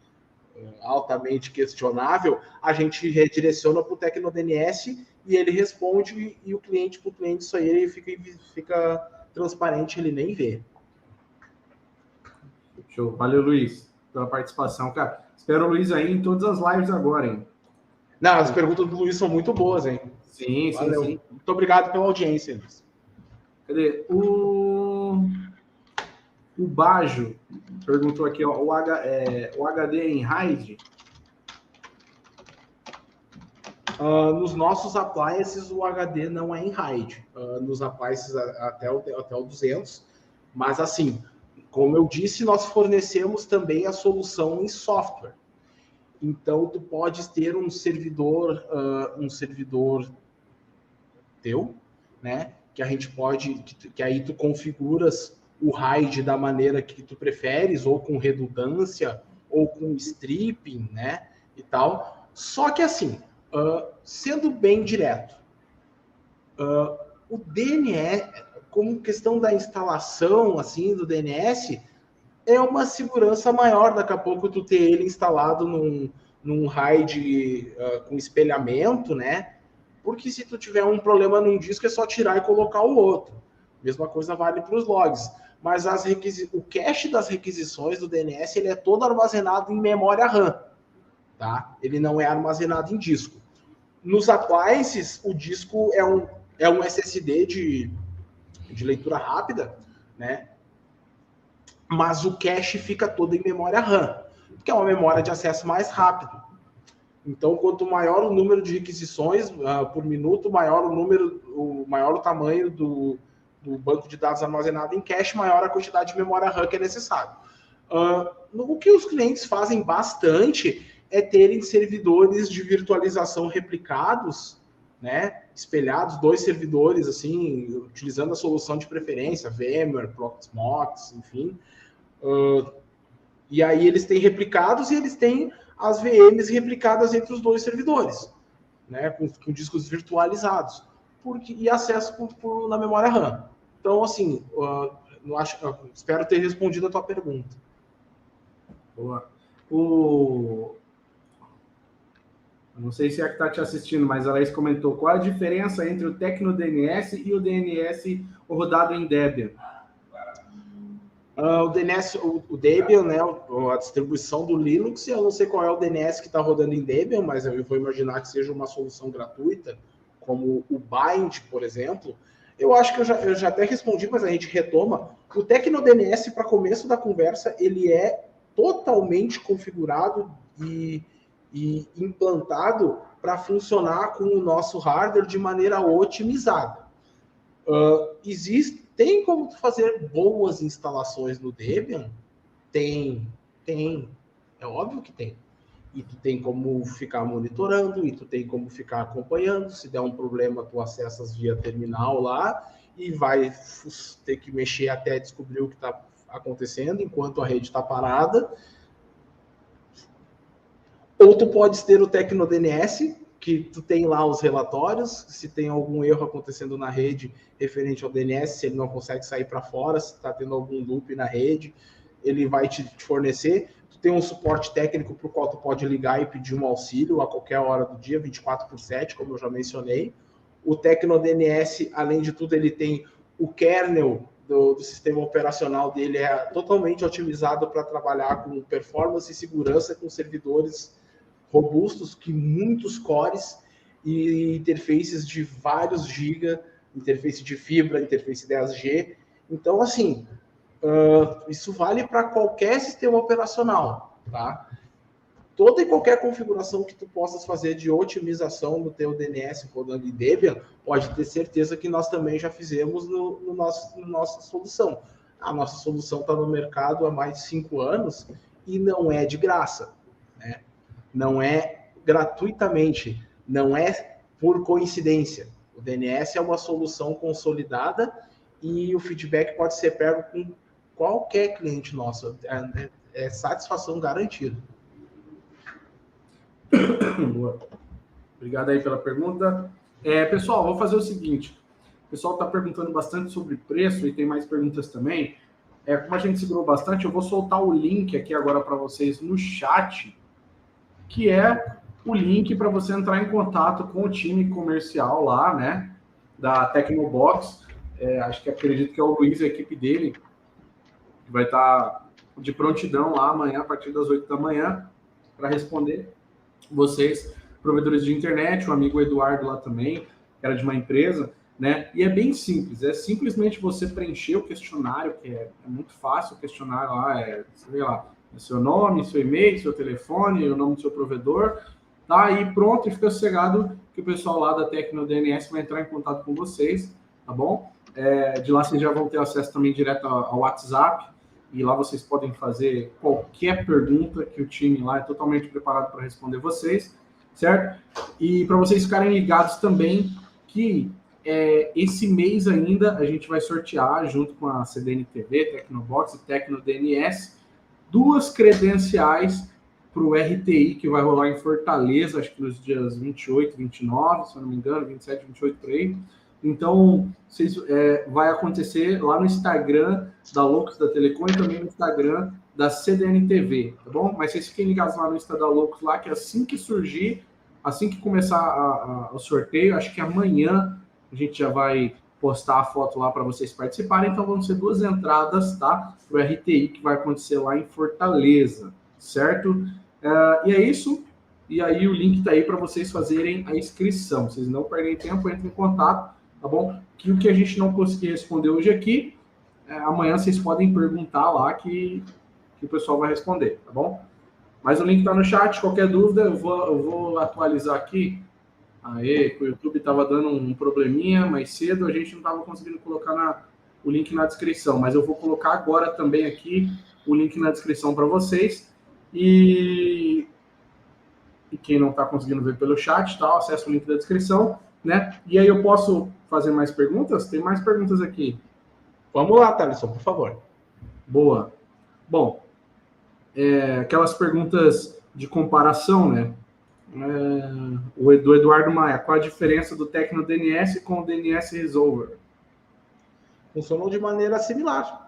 altamente questionável, a gente redireciona para o Tecno DNS e ele responde, e o cliente, para o cliente, isso aí ele fica transparente, ele nem vê. Show. Valeu, Luiz, pela participação, cara. Espero o Luiz aí em todas as lives agora, hein? Não, as perguntas do Luiz são muito boas, hein? Sim, Valeu. sim. Muito obrigado pela audiência, Luiz. Cadê? O Bajo perguntou aqui, ó, o HD em RAID? Nos nossos appliances, o HD não é em RAID. Nos appliances até o 200. Mas, assim, como eu disse, nós fornecemos também a solução em software. Então, tu podes ter um servidor teu, né? Que a gente pode, que aí tu configuras o RAID da maneira que tu preferes, ou com redundância, ou com stripping, né? E tal. Só que assim, sendo bem direto, o DNS, como questão da instalação assim do DNS, é uma segurança maior daqui a pouco tu ter ele instalado num RAID com espelhamento, né? Porque se tu tiver um problema num disco, é só tirar e colocar o outro. Mesma coisa vale para os logs. Mas o cache das requisições do DNS ele é todo armazenado em memória RAM. Tá? Ele não é armazenado em disco. Nos appliances, o disco é um SSD de leitura rápida, né? Mas o cache fica todo em memória RAM, que é uma memória de acesso mais rápido. Então, quanto maior o número de requisições por minuto, maior o tamanho do banco de dados armazenado em cache, maior a quantidade de memória RAM que é necessário. O que os clientes fazem bastante é terem servidores de virtualização replicados, né, espelhados, 2 servidores, assim, utilizando a solução de preferência, VMware, Proxmox, enfim. E aí eles têm replicados e eles têm as VMs replicadas entre os 2 servidores, né, com discos virtualizados, e acesso na memória RAM. Então, assim, espero ter respondido a tua pergunta. Boa. Não sei se é que está te assistindo, mas a Laís comentou qual a diferença entre o Tecno DNS e o DNS rodado em Debian. O DNS, o Debian, né, a distribuição do Linux, eu não sei qual é o DNS que está rodando em Debian, mas eu vou imaginar que seja uma solução gratuita, como o Bind, por exemplo. Eu acho que eu já até respondi, mas a gente retoma. O Tecno DNS, para começo da conversa, ele é totalmente configurado e implantado para funcionar com o nosso hardware de maneira otimizada. Tem como fazer boas instalações no Debian? Tem. É óbvio que tem. E tu tem como ficar monitorando, e tu tem como ficar acompanhando. Se der um problema, tu acessas via terminal lá e vai ter que mexer até descobrir o que está acontecendo enquanto a rede está parada. Ou tu pode ter o Tecno DNS, que tu tem lá os relatórios, se tem algum erro acontecendo na rede referente ao DNS, se ele não consegue sair para fora, se está tendo algum loop na rede, ele vai te fornecer. Tu tem um suporte técnico para o qual tu pode ligar e pedir um auxílio a qualquer hora do dia, 24/7, como eu já mencionei. O TecnoDNS, além de tudo, ele tem o kernel do sistema operacional dele, é totalmente otimizado para trabalhar com performance e segurança, com servidores robustos, que muitos cores e interfaces de vários giga, interface de fibra, interface 10G. Então, assim, isso vale para qualquer sistema operacional, tá? Toda e qualquer configuração que tu possas fazer de otimização no teu DNS rodando em Debian, pode ter certeza que nós também já fizemos no nossa solução. A nossa solução está no mercado há mais de 5 anos e não é de graça, né? Não é gratuitamente, não é por coincidência. O DNS é uma solução consolidada e o feedback pode ser pego com qualquer cliente nosso. É satisfação garantida. Boa. Obrigado aí pela pergunta. Pessoal, vou fazer o seguinte. O pessoal está perguntando bastante sobre preço e tem mais perguntas também. Como a gente segurou bastante, eu vou soltar o link aqui agora para vocês no chat, que é o link para você entrar em contato com o time comercial lá, né, da Tecnobox. Acredito que é o Luiz e a equipe dele, que vai estar de prontidão lá amanhã, a partir das 8 da manhã, para responder vocês, provedores de internet, o amigo Eduardo lá também, que era de uma empresa, né? E é bem simples, é simplesmente você preencher o questionário, que é muito fácil, o questionário lá é seu nome, seu e-mail, seu telefone, o nome do seu provedor, tá? E pronto, e fica sossegado que o pessoal lá da TecnoDNS vai entrar em contato com vocês, tá bom? De lá vocês já vão ter acesso também direto ao WhatsApp, e lá vocês podem fazer qualquer pergunta que o time lá é totalmente preparado para responder vocês, certo? E para vocês ficarem ligados também que esse mês ainda a gente vai sortear, junto com a CDN-TV, Tecnobox e TecnoDNS, 2 credenciais para o RTI, que vai rolar em Fortaleza, acho que nos dias 28, 29, se eu não me engano, 27, 28 por aí. Então, vai acontecer lá no Instagram da Loucos da Telecom e também no Instagram da CDN-TV, tá bom? Mas vocês fiquem ligados lá no Insta da Loucos lá, que assim que surgir, assim que começar o sorteio, acho que amanhã a gente já vai postar a foto lá para vocês participarem. Então vão ser 2 entradas, tá? Para o RTI, que vai acontecer lá em Fortaleza, certo? E é isso. E aí o link tá aí para vocês fazerem a inscrição. Vocês não perdem tempo, entrem em contato, tá bom? Que o que a gente não conseguir responder hoje aqui, amanhã vocês podem perguntar lá que o pessoal vai responder, tá bom? Mas o link tá no chat, qualquer dúvida eu vou atualizar aqui. O YouTube estava dando um probleminha mais cedo, a gente não estava conseguindo colocar o link na descrição, mas eu vou colocar agora também aqui o link na descrição para vocês. E quem não está conseguindo ver pelo chat, tá, acessa o link da descrição, né? E aí eu posso fazer mais perguntas? Tem mais perguntas aqui. Vamos lá, Thaleson, por favor. Boa. Bom, aquelas perguntas de comparação, né? Do Eduardo Maia, qual a diferença do TecnoDNS com o DNS Resolver? Funcionam de maneira similar.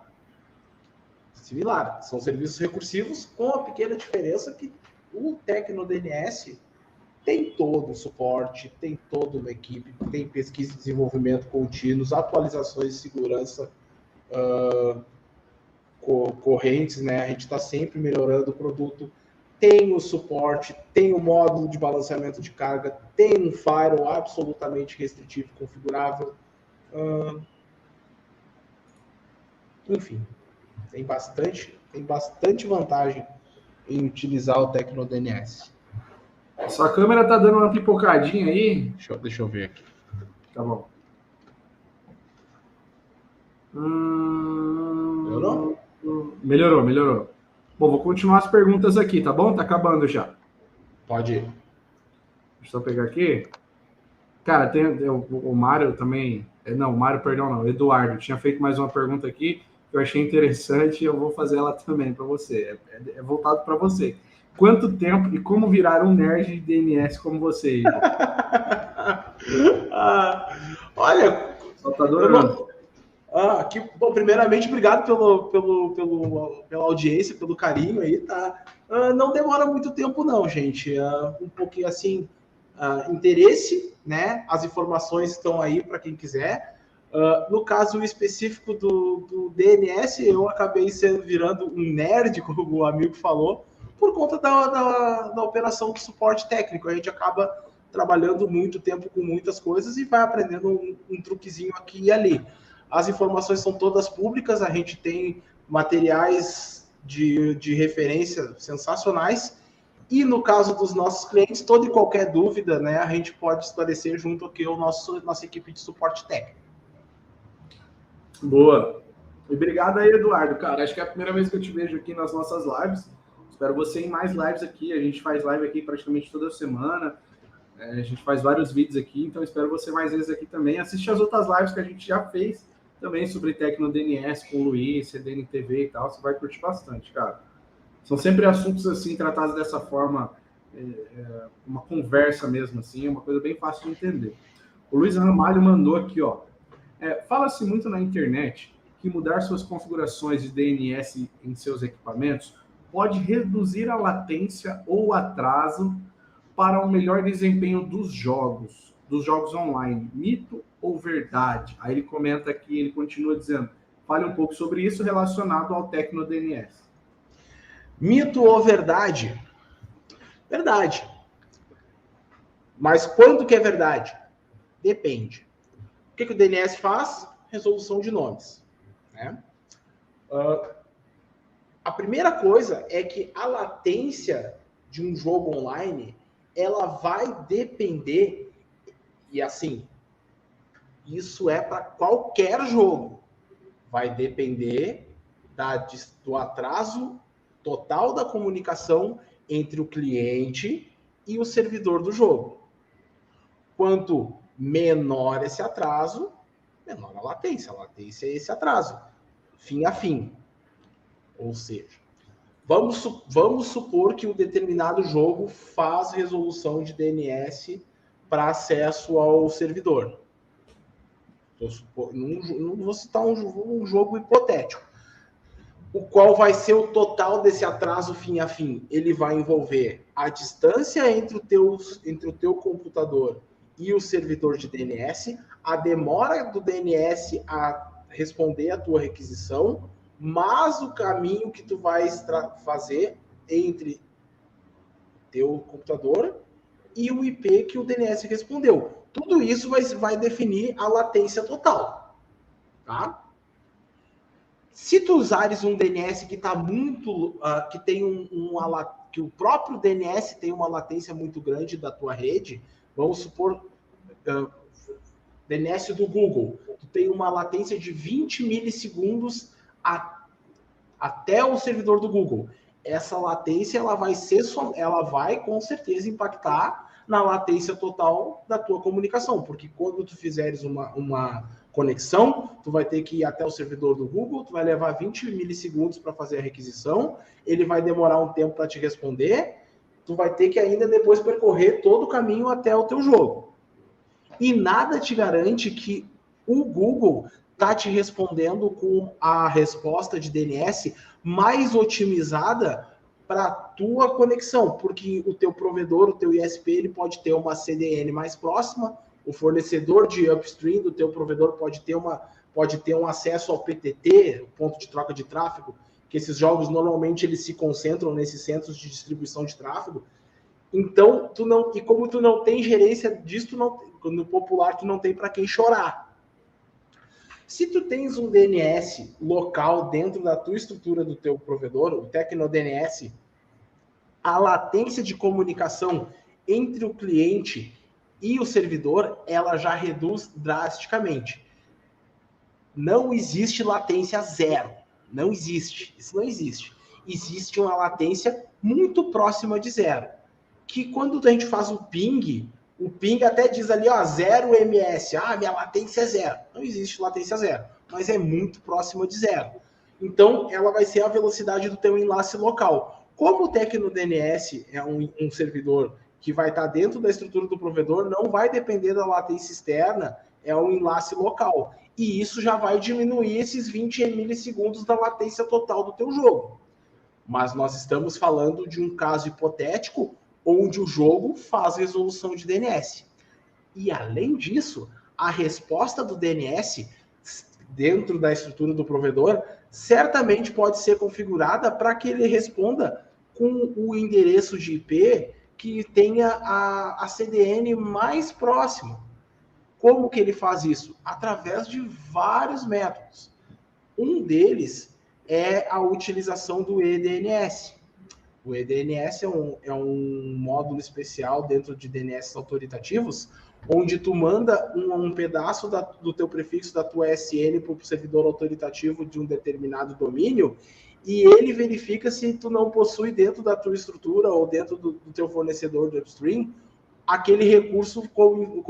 São serviços recursivos, com a pequena diferença que o TecnoDNS tem todo o suporte, tem toda uma equipe, tem pesquisa e desenvolvimento contínuos, atualizações de segurança correntes, né? A gente está sempre melhorando o produto. Tem o suporte, tem o módulo de balanceamento de carga, tem um firewall absolutamente restritivo e configurável. Enfim, tem bastante vantagem em utilizar o TecnoDNS. Sua câmera tá dando uma pipocadinha aí? Deixa eu ver aqui. Tá bom. Melhorou? Melhorou. Bom, vou continuar as perguntas aqui, tá bom? Tá acabando já. Pode ir. Deixa eu pegar aqui. Cara, tem o Mário também... Não, o Mário, perdão, não. O Eduardo tinha feito mais uma pergunta aqui. que eu achei interessante e eu vou fazer ela também para você. É voltado para você. Quanto tempo e como virar um nerd de DNS como você, Igor? Olha, Só tá adorando. Bom, primeiramente, obrigado pela audiência, pelo carinho aí, tá? Não demora muito tempo, não, gente. Um pouquinho assim, interesse, né? As informações estão aí para quem quiser. No caso específico do DNS, eu acabei virando um nerd, como o amigo falou, por conta da operação do suporte técnico. A gente acaba trabalhando muito tempo com muitas coisas e vai aprendendo um truquezinho aqui e ali. As informações são todas públicas, a gente tem materiais de referência sensacionais. E no caso dos nossos clientes, toda e qualquer dúvida, né, a gente pode esclarecer junto aqui ao nossa equipe de suporte técnico. Boa. Obrigado aí, Eduardo. Cara, acho que é a primeira vez que eu te vejo aqui nas nossas lives. Espero você em mais lives aqui. A gente faz live aqui praticamente toda semana. A gente faz vários vídeos aqui, então espero você mais vezes aqui também. Assiste as outras lives que a gente já fez também sobre TecnoDNS com o Luiz, CDN-TV e tal. Você vai curtir bastante, cara. São sempre assuntos assim, tratados dessa forma, uma conversa mesmo, assim, uma coisa bem fácil de entender. O Luiz Ramalho mandou aqui, ó. Fala-se muito na internet que mudar suas configurações de DNS em seus equipamentos pode reduzir a latência ou atraso para um melhor desempenho dos jogos online. Mito ou verdade? Aí ele comenta aqui, ele continua dizendo, fale um pouco sobre isso relacionado ao TecnoDNS. Mito ou verdade? Verdade. Mas quando que é verdade? Depende. O que o DNS faz? Resolução de nomes. Né? A primeira coisa é que a latência de um jogo online, ela vai depender, e assim, isso é para qualquer jogo, vai depender do atraso total da comunicação entre o cliente e o servidor do jogo. Quanto menor esse atraso, menor a latência. A latência é esse atraso, fim a fim. Ou seja, vamos supor que um determinado jogo faz resolução de DNS para acesso ao servidor. Não vou citar um jogo hipotético. O qual vai ser o total desse atraso fim a fim? Ele vai envolver a distância entre o teu computador e o servidor de DNS, a demora do DNS a responder a tua requisição, mas o caminho que tu vai fazer entre teu computador e o IP que o DNS respondeu. Tudo isso vai definir a latência total. Tá? Se tu usares um DNS que está muito, que tem que o próprio DNS tem uma latência muito grande da tua rede, vamos supor, DNS do Google, tu tem uma latência de 20 milissegundos até o servidor do Google. Essa latência ela vai com certeza impactar na latência total da tua comunicação, porque quando tu fizeres uma conexão, tu vai ter que ir até o servidor do Google, tu vai levar 20 milissegundos para fazer a requisição, ele vai demorar um tempo para te responder, tu vai ter que ainda depois percorrer todo o caminho até o teu jogo. E nada te garante que o Google está te respondendo com a resposta de DNS mais otimizada para a tua conexão, porque o teu provedor, o teu ISP, ele pode ter uma CDN mais próxima, o fornecedor de upstream do teu provedor pode ter um acesso ao PTT, ponto de troca de tráfego, que esses jogos normalmente eles se concentram nesses centros de distribuição de tráfego. Então, como tu não tem gerência disso, no popular tu não tem para quem chorar. Se tu tens um DNS local dentro da tua estrutura do teu provedor, o TecnoDNS, a latência de comunicação entre o cliente e o servidor, ela já reduz drasticamente. Não existe latência zero. Não existe. Isso não existe. Existe uma latência muito próxima de zero. Que quando a gente faz o ping até diz ali, 0 ms. Minha latência é zero. Não existe latência zero, mas é muito próxima de zero. Então, ela vai ser a velocidade do teu enlace local. Como o Tecno DNS é um servidor que vai estar dentro da estrutura do provedor, não vai depender da latência externa, é um enlace local. E isso já vai diminuir esses 20 milissegundos da latência total do teu jogo. Mas nós estamos falando de um caso hipotético onde o jogo faz resolução de DNS. E, além disso, a resposta do DNS dentro da estrutura do provedor certamente pode ser configurada para que ele responda com o endereço de IP que tenha a CDN mais próximo. Como que ele faz isso? Através de vários métodos. Um deles é a utilização do eDNS. O eDNS é um módulo especial dentro de DNS autoritativos, onde tu manda um pedaço do teu prefixo da tua SN para o servidor autoritativo de um determinado domínio, e ele verifica se tu não possui dentro da tua estrutura ou dentro do teu fornecedor de upstream aquele recurso como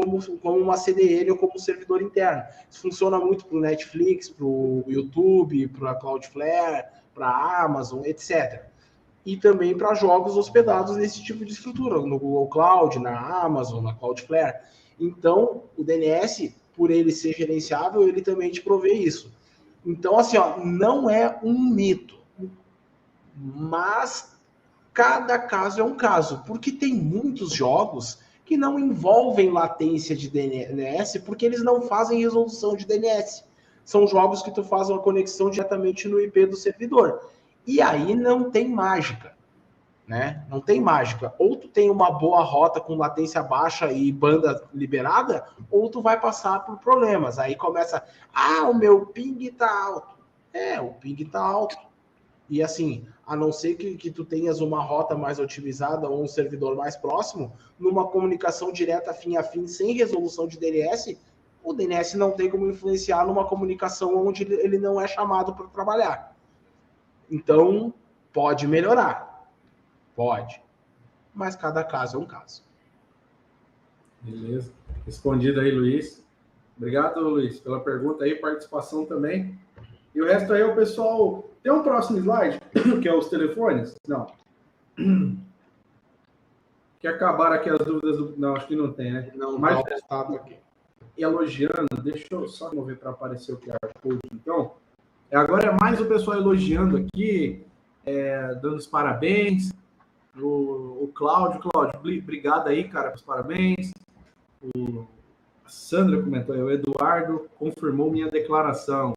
uma CDN ou como um servidor interno. Isso funciona muito para o Netflix, para o YouTube, para a Cloudflare, para a Amazon, etc. E também para jogos hospedados nesse tipo de estrutura, no Google Cloud, na Amazon, na Cloudflare. Então, o DNS, por ele ser gerenciável, ele também te provê isso. Então, assim, ó, não é um mito, mas cada caso é um caso, porque tem muitos jogos que não envolvem latência de DNS, porque eles não fazem resolução de DNS. São jogos que tu faz uma conexão diretamente no IP do servidor. E aí não tem mágica, né? Não tem mágica. Ou tu tem uma boa rota com latência baixa e banda liberada, ou tu vai passar por problemas. Aí começa, o meu ping tá alto. O ping tá alto. E assim, a não ser que tu tenhas uma rota mais otimizada ou um servidor mais próximo, numa comunicação direta fim a fim, sem resolução de DNS, o DNS não tem como influenciar numa comunicação onde ele não é chamado para trabalhar. Então, pode melhorar. Pode. Mas cada caso é um caso. Beleza. Respondido aí, Luiz. Obrigado, Luiz, pela pergunta aí, participação também. E o resto aí, o pessoal... Tem um próximo slide, que é os telefones? Não. Que acabaram aqui as dúvidas do... Não, acho que não tem, né? Não, mas aqui. Elogiando, deixa eu só mover para aparecer o QR Code. Então, agora é mais o pessoal elogiando aqui, dando os parabéns. O Cláudio, obrigado aí, cara, pelos parabéns. A Sandra comentou aí, o Eduardo confirmou minha declaração.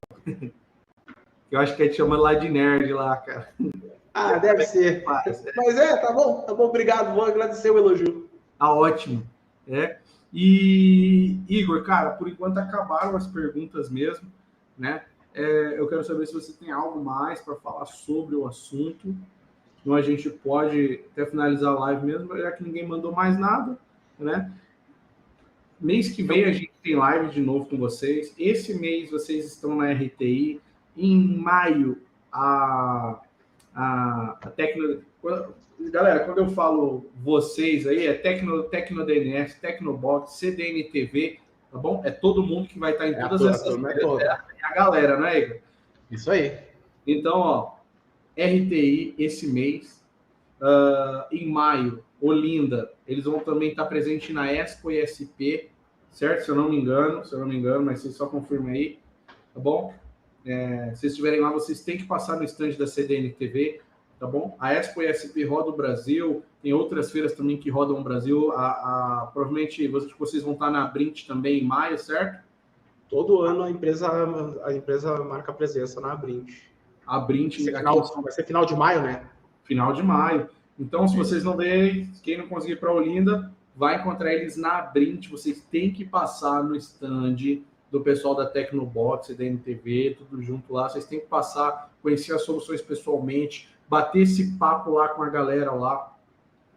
Eu acho que a gente chama lá de nerd lá, cara. Deve ser. Mas tá bom, obrigado, vou agradecer o elogio. Ótimo. E, Igor, cara, por enquanto acabaram as perguntas mesmo, né? Eu quero saber se você tem algo mais para falar sobre o assunto. Então a gente pode até finalizar a live mesmo, já que ninguém mandou mais nada, né? Mês que vem a gente tem live de novo com vocês. Esse mês vocês estão na RTI. Em maio, a Tecno... Galera, quando eu falo vocês aí, é Tecno DNS, Tecnobox, CDN-TV, tá bom? É todo mundo que vai estar em todas essas... É a galera, né, Igor? Isso aí. Então, ó, RTI esse mês. Em maio, Olinda, eles vão também estar presentes na Expo e SP, certo? Se eu não me engano, mas vocês só confirmem aí, tá bom? Se vocês estiverem lá, vocês têm que passar no stand da CDN-TV, tá bom? A Expo e SP roda o Brasil, tem outras feiras também que rodam o Brasil. Provavelmente vocês vão estar na Brint também em maio, certo? Todo ano a empresa marca presença na Brint. A Brint... Vai ser final de maio, né? Final de maio. Então, se vocês não verem, quem não conseguir para Olinda, vai encontrar eles na Brint. Vocês têm que passar no stand do pessoal da Tecnobox, da NTV, tudo junto lá. Vocês têm que passar, conhecer as soluções pessoalmente, bater esse papo lá com a galera lá,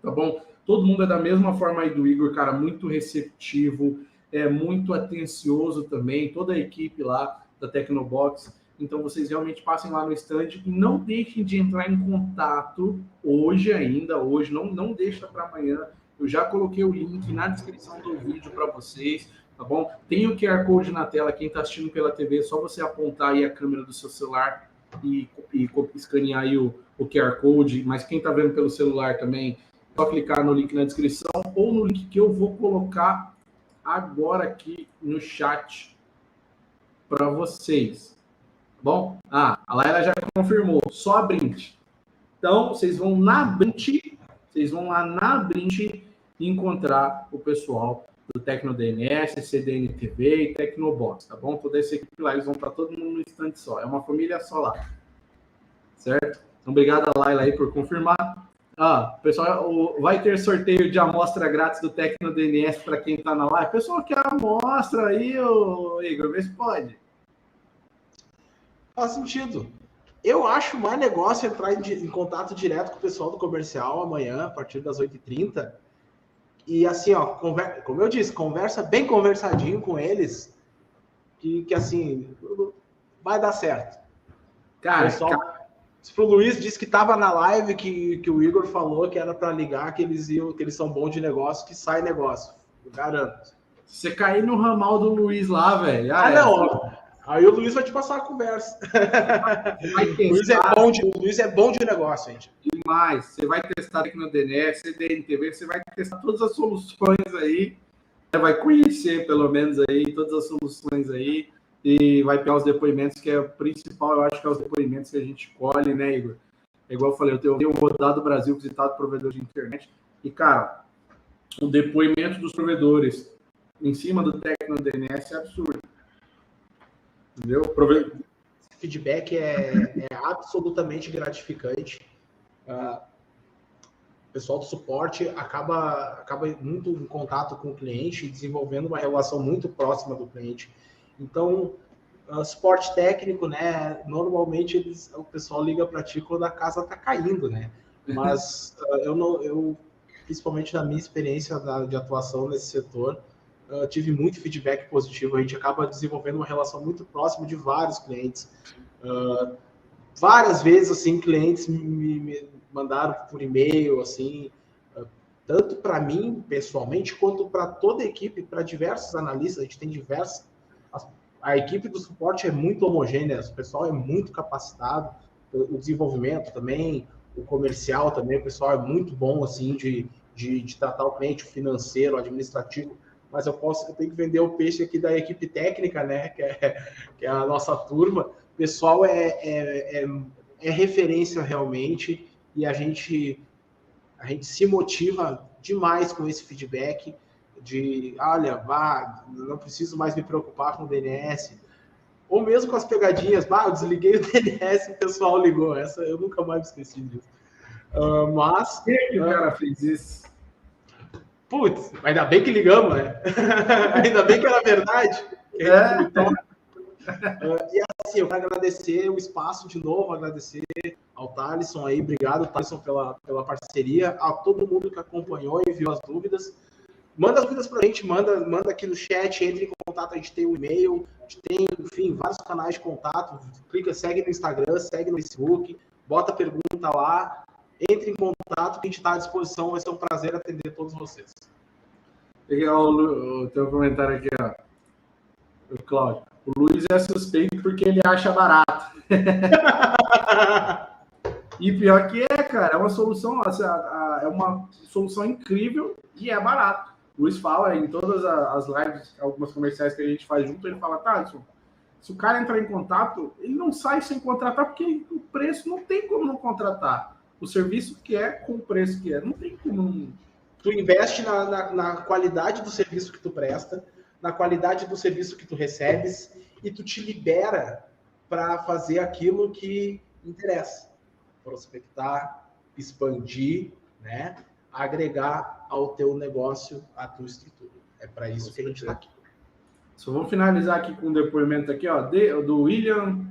tá bom? Todo mundo é da mesma forma aí do Igor, cara, muito receptivo, muito atencioso também, toda a equipe lá da Tecnobox. Então, vocês realmente passem lá no stand e não deixem de entrar em contato hoje, não deixa para amanhã. Eu já coloquei o link na descrição do vídeo para vocês, tá bom? Tem o QR Code na tela, quem está assistindo pela TV, é só você apontar aí a câmera do seu celular e escanear aí o QR Code, mas quem está vendo pelo celular também, é só clicar no link na descrição ou no link que eu vou colocar agora aqui no chat para vocês. Bom? A Laila já confirmou, só a Brint. Então, vocês vão lá na Brint encontrar o pessoal do TecnoDNS, CDN-TV e Tecnobox, tá bom? Toda essa equipe lá, eles vão estar todo mundo no instante só. É uma família só lá. Certo? Então, obrigado a Laila aí por confirmar. Pessoal, vai ter sorteio de amostra grátis do TecnoDNS para quem está na live. Pessoal, quer amostra aí, Igor? Vê se pode. Faz sentido. Eu acho mais negócio entrar em contato direto com o pessoal do comercial amanhã, a partir das 8h30. E assim, como eu disse, conversa bem conversadinho com eles, que assim, vai dar certo. Cara, o Luiz disse que estava na live, que o Igor falou que era para ligar, que eles são bons de negócio, que sai negócio. Eu garanto. Se você cair no ramal do Luiz lá, velho. Não. Aí o Luiz vai te passar a conversa. O Luiz é bom de negócio, gente. Demais. Você vai testar aqui no DNS, CDN-TV, você vai testar todas as soluções aí. Vai conhecer, pelo menos, aí, todas as soluções aí. E vai pegar os depoimentos, que é o principal, eu acho que é os depoimentos que a gente colhe, né, Igor? É igual eu falei, eu tenho rodado o Brasil visitado provedor de internet. E, cara, o depoimento dos provedores em cima do TecnoDNS é absurdo. Entendeu? Esse feedback é absolutamente gratificante. O pessoal do suporte acaba muito em contato com o cliente, desenvolvendo uma relação muito próxima do cliente. Então, suporte técnico, né? Normalmente o pessoal liga para ti quando a casa está caindo, né? Mas eu, principalmente na minha experiência de atuação nesse setor, tive muito feedback positivo. A gente acaba desenvolvendo uma relação muito próxima de vários clientes. Várias vezes, assim, clientes me mandaram por e-mail, assim, tanto para mim, pessoalmente, quanto para toda a equipe, para diversos analistas. A gente tem diversos. A equipe do suporte é muito homogênea, o pessoal é muito capacitado, o desenvolvimento também, o comercial também, o pessoal é muito bom, assim, de tratar o cliente, o financeiro, o administrativo. Mas eu tenho que vender o peixe aqui da equipe técnica, né? Que é a nossa turma. O pessoal é referência realmente, e a gente se motiva demais com esse feedback de, olha, não preciso mais me preocupar com o DNS, ou mesmo com as pegadinhas, eu desliguei o DNS e o pessoal ligou. Essa eu nunca mais me esqueci disso. Mas... Quem é que o cara fez isso? Putz, ainda bem que ligamos, né? Ainda bem que era verdade. E assim, eu quero agradecer o espaço de novo, agradecer ao Thalisson aí, obrigado, Thalisson, pela parceria, a todo mundo que acompanhou e enviou as dúvidas. Manda as dúvidas pra gente, manda aqui no chat, entre em contato, a gente tem um e-mail, a gente tem, enfim, vários canais de contato, segue no Instagram, segue no Facebook, bota a pergunta lá, entre em contato, que a gente está à disposição, vai ser um prazer atender todos vocês. Legal, o teu comentário aqui, ó. O Cláudio. O Luiz é suspeito porque ele acha barato. E pior que cara, é uma solução, incrível e é barato. O Luiz fala em todas as lives, algumas comerciais que a gente faz junto, ele fala, Thalisson, se o cara entrar em contato, ele não sai sem contratar, porque o preço não tem como não contratar. O serviço que é com o preço que é, não tem como não... Tu investe na qualidade do serviço que tu presta, na qualidade do serviço que tu recebes, e tu te libera para fazer aquilo que interessa. Prospectar, expandir, né? Agregar ao teu negócio, à tua estrutura. É para isso que a gente está aqui. Só vamos finalizar aqui com um depoimento aqui, ó, do William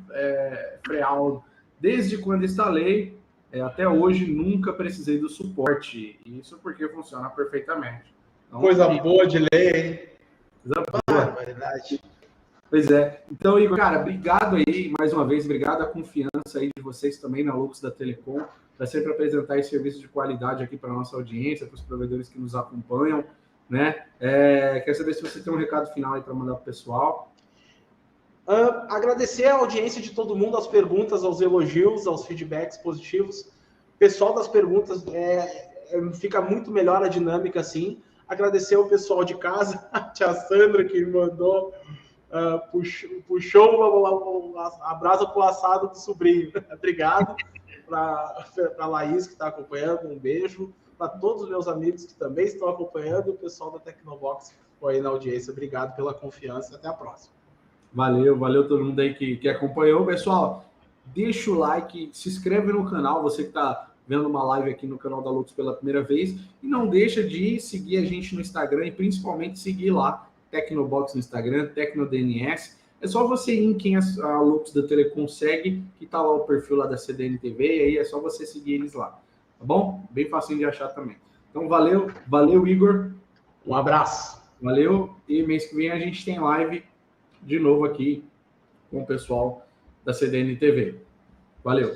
Freal. Desde quando instalei, até hoje nunca precisei do suporte. Isso porque funciona perfeitamente. Então, coisa boa de ler, hein? Coisa boa. Verdade. Pois é. Então, Igor, cara, obrigado aí, mais uma vez, obrigado a confiança aí de vocês também na Loucos da Telecom, para sempre apresentar esse serviço de qualidade aqui para a nossa audiência, para os provedores que nos acompanham, né? Quero saber se você tem um recado final aí para mandar para o pessoal. Agradecer a audiência de todo mundo, as perguntas, aos elogios, aos feedbacks positivos. Pessoal das perguntas, fica muito melhor a dinâmica assim. Agradecer ao pessoal de casa, a tia Sandra que me mandou, puxou a brasa pro assado do sobrinho. Obrigado. Para a Laís, que está acompanhando, um beijo. Para todos os meus amigos que também estão acompanhando, o pessoal da Tecnobox que ficou aí na audiência. Obrigado pela confiança. Até a próxima. Valeu todo mundo aí que acompanhou. Pessoal, deixa o like, se inscreve no canal, você que está vendo uma live aqui no canal da Lux pela primeira vez, e não deixa de seguir a gente no Instagram e principalmente seguir lá, Tecnobox no Instagram, TecnoDNS. É só você ir em quem a Lux da Telecom segue, que tá lá o perfil lá da CDN TV, e aí é só você seguir eles lá, tá bom? Bem facinho de achar também. Então, valeu, Igor. Um abraço. Valeu, e mês que vem a gente tem live de novo aqui com o pessoal da CDN TV. Valeu.